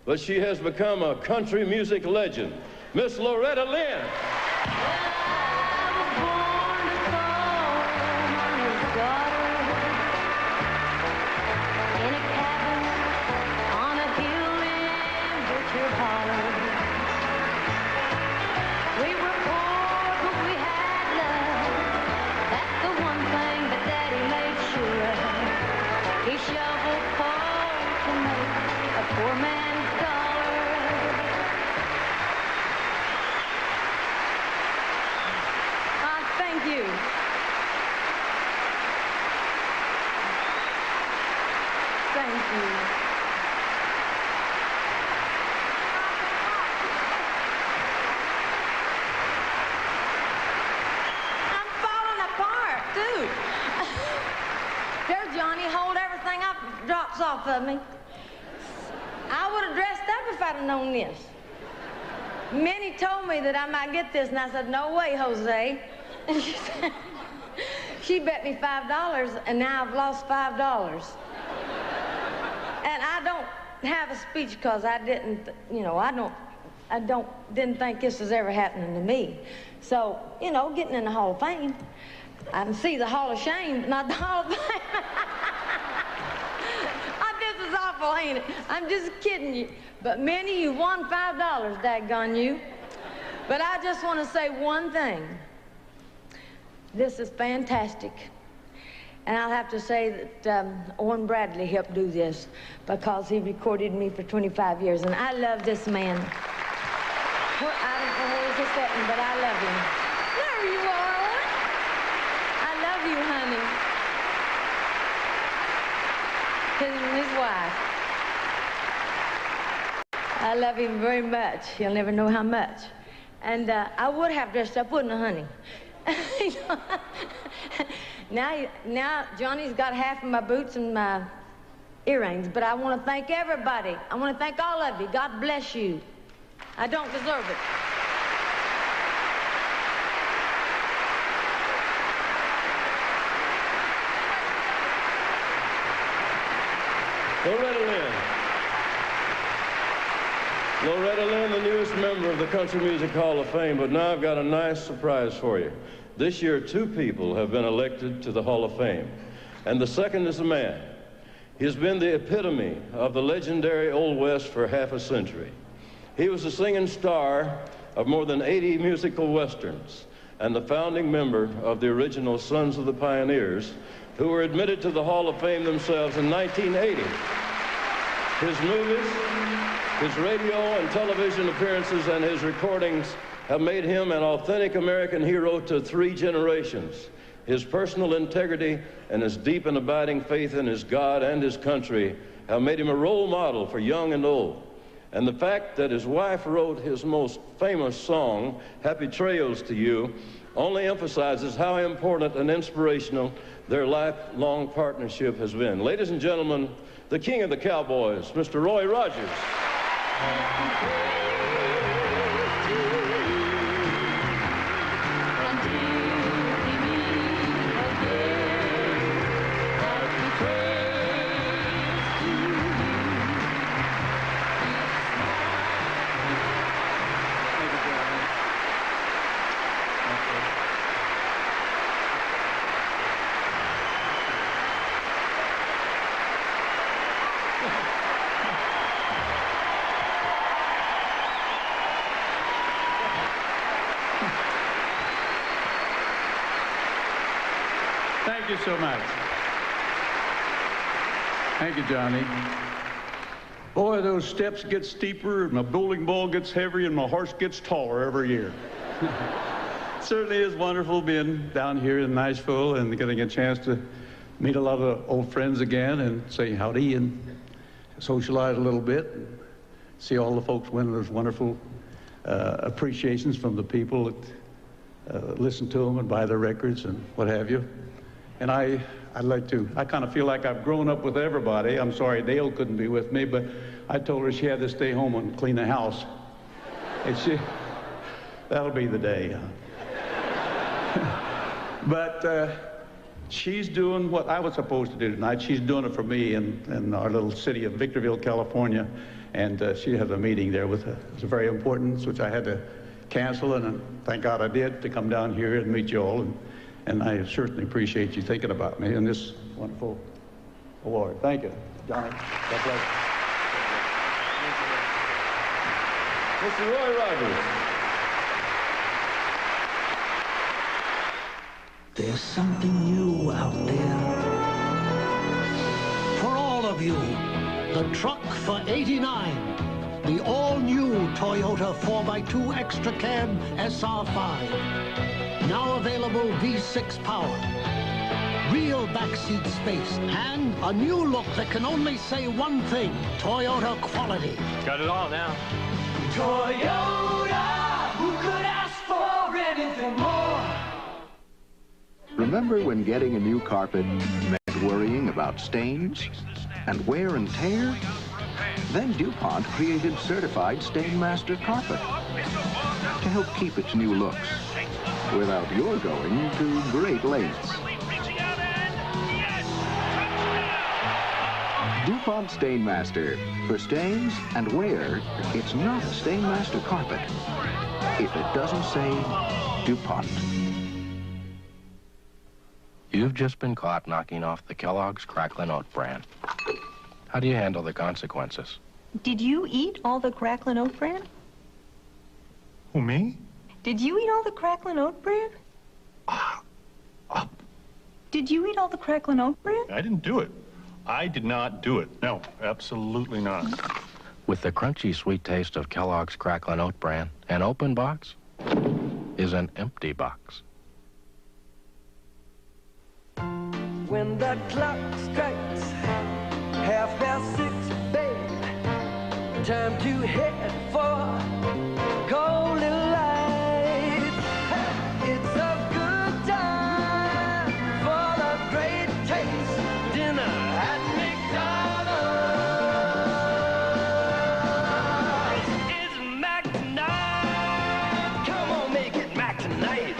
but she has become a country music legend, Miss Loretta Lynn. Off of me. I would have dressed up if I'd have known this. Minnie told me that I might get this, and I said, no way, Jose. And she bet me $5, and now I've lost $5. And I don't have a speech because I didn't, you know, didn't think this was ever happening to me. So, you know, getting in the Hall of Fame, I can see the Hall of Shame, but not the Hall of Fame. This is awful, ain't it? I'm just kidding you. But Minnie, you won $5, daggone you. But I just want to say one thing. This is fantastic. And I'll have to say that Owen Bradley helped do this because he recorded me for 25 years. And I love this man. Well, I don't know where he's sitting, but I love him. There you are, Owen. I love you, honey. Him and his wife. I love him very much. He'll never know how much. And I would have dressed up, wouldn't I, honey? Now Johnny's got half of my boots and my earrings, but I want to thank everybody. I want to thank all of you. God bless you. I don't deserve it. Loretta Lynn. Loretta Lynn, the newest member of the Country Music Hall of Fame, but now I've got a nice surprise for you. This year, 2 people have been elected to the Hall of Fame, and the second is a man. He has been the epitome of the legendary Old West for half a century. He was the singing star of more than 80 musical westerns and the founding member of the original Sons of the Pioneers, who were admitted to the Hall of Fame themselves in 1980. His movies, his radio and television appearances, and his recordings have made him an authentic American hero to 3 generations. His personal integrity and his deep and abiding faith in his God and his country have made him a role model for young and old. And the fact that his wife wrote his most famous song, Happy Trails to You, only emphasizes how important and inspirational their lifelong partnership has been. Ladies and gentlemen, the king of the cowboys, Mr. Roy Rogers. Thank you so much. Thank you, Johnny. Boy, those steps get steeper, and my bowling ball gets heavier, and my horse gets taller every year. Certainly is wonderful being down here in Nashville and getting a chance to meet a lot of old friends again and say howdy and socialize a little bit and see all the folks win those wonderful appreciations from the people that listen to them and buy their records and what have you. And I kind of feel like I've grown up with everybody. I'm sorry Dale couldn't be with me, but I told her she had to stay home and clean the house. And that'll be the day. But she's doing what I was supposed to do tonight. She's doing it for me in our little city of Victorville, California. And she has a meeting there with it was very important, which I had to cancel, and thank God I did, to come down here and meet you all. And I certainly appreciate you thinking about me and this wonderful award. Thank you, Johnny. God bless you. Mr. Roy Rogers. There's something new out there. For all of you, the truck for '89. The all-new Toyota 4x2 Extra Cab SR5. Now available V6 power, real backseat space, and a new look that can only say one thing: Toyota quality. Got it all now. Toyota, who could ask for anything more? Remember when getting a new carpet meant worrying about stains and wear and tear? Then DuPont created certified Stainmaster carpet to help keep its new looks without your going to great lengths. DuPont Stainmaster. For stains and wear, it's not a Stainmaster carpet if it doesn't say DuPont. You've just been caught knocking off the Kellogg's Cracklin' Oat Bran. How do you handle the consequences? Did you eat all the Cracklin' Oat Bran? Who, me? Did you eat all the Cracklin' Oat Bran? Did you eat all the Cracklin' Oat Bran? I didn't do it. I did not do it. No, absolutely not. With the crunchy sweet taste of Kellogg's Cracklin' Oat Bran, an open box is an empty box. When the clock strikes 6:30, babe, time to head for Golden Light. It's a good at McDonald's. It's Mac tonight. Come on, make it Mac tonight.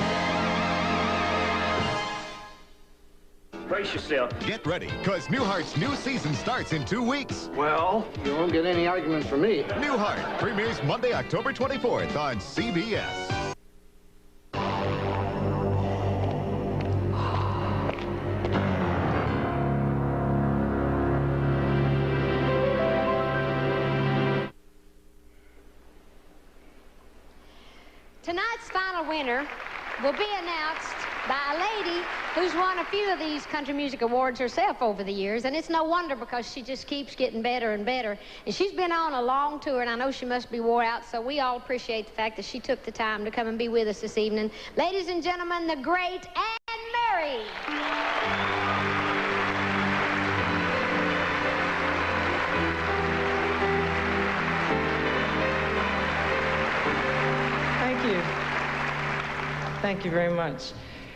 Brace yourself. Get ready, because Newhart's new season starts in 2 weeks. Well, you won't get any argument from me. Newhart premieres Monday, October 24th on CBS. Tonight's final winner will be announced by a lady who's won a few of these country music awards herself over the years, and it's no wonder because she just keeps getting better and better. And she's been on a long tour, and I know she must be wore out, so we all appreciate the fact that she took the time to come and be with us this evening. Ladies and gentlemen, the great Anne Mary. Thank you. Thank you very much.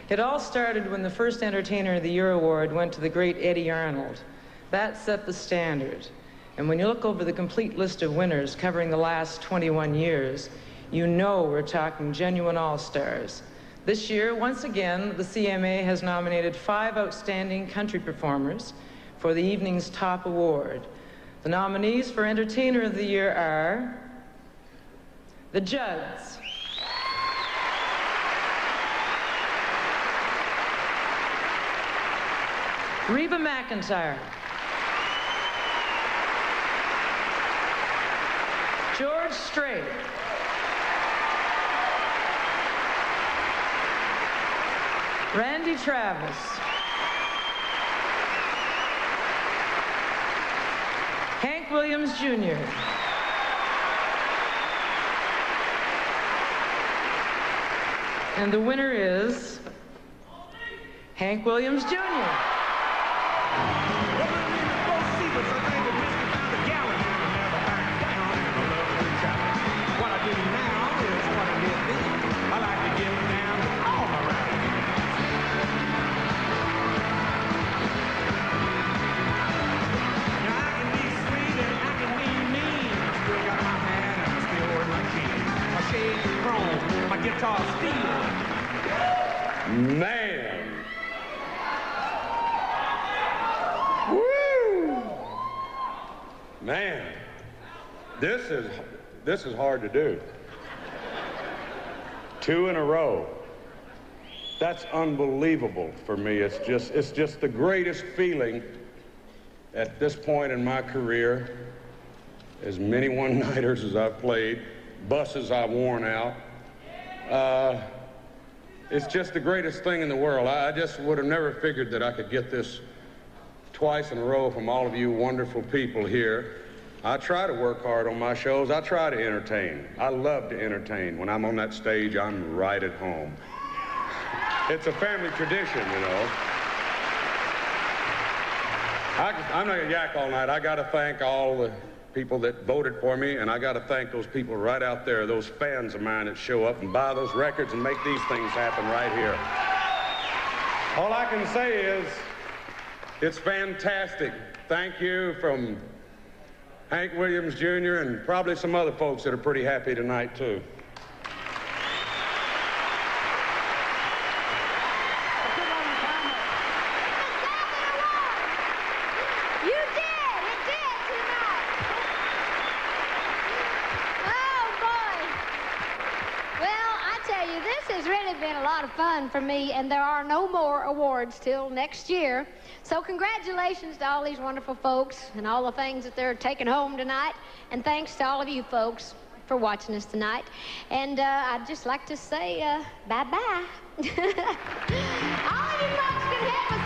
It all started when the first Entertainer of the Year award went to the great Eddie Arnold. That set the standard. And when you look over the complete list of winners covering the last 21 years, you know we're talking genuine all-stars. This year, once again, the CMA has nominated 5 outstanding country performers for the evening's top award. The nominees for Entertainer of the Year are the Judds, Reba McEntire, George Strait, Randy Travis, Hank Williams Jr., and the winner is Hank Williams Jr. Guitar steel. Man. Woo! Man. This is hard to do. 2 in a row. That's unbelievable for me. It's just the greatest feeling at this point in my career. As many one-nighters as I've played, buses I've worn out. It's just the greatest thing in the world. I just would have never figured that I could get this twice in a row from all of you wonderful people here. I try to work hard on my shows. I try to entertain. I love to entertain. When I'm on that stage, I'm right at home. It's a family tradition, you know. I'm not gonna yak all night. I gotta thank all the people that voted for me, and I got to thank those people right out there, those fans of mine that show up and buy those records and make these things happen right here. All I can say is, it's fantastic. Thank you from Hank Williams Jr. and probably some other folks that are pretty happy tonight, too. Fun for me, and there are no more awards till next year. So congratulations to all these wonderful folks and all the things that they're taking home tonight, and thanks to all of you folks for watching us tonight. And I'd just like to say bye-bye. All of you folks can have a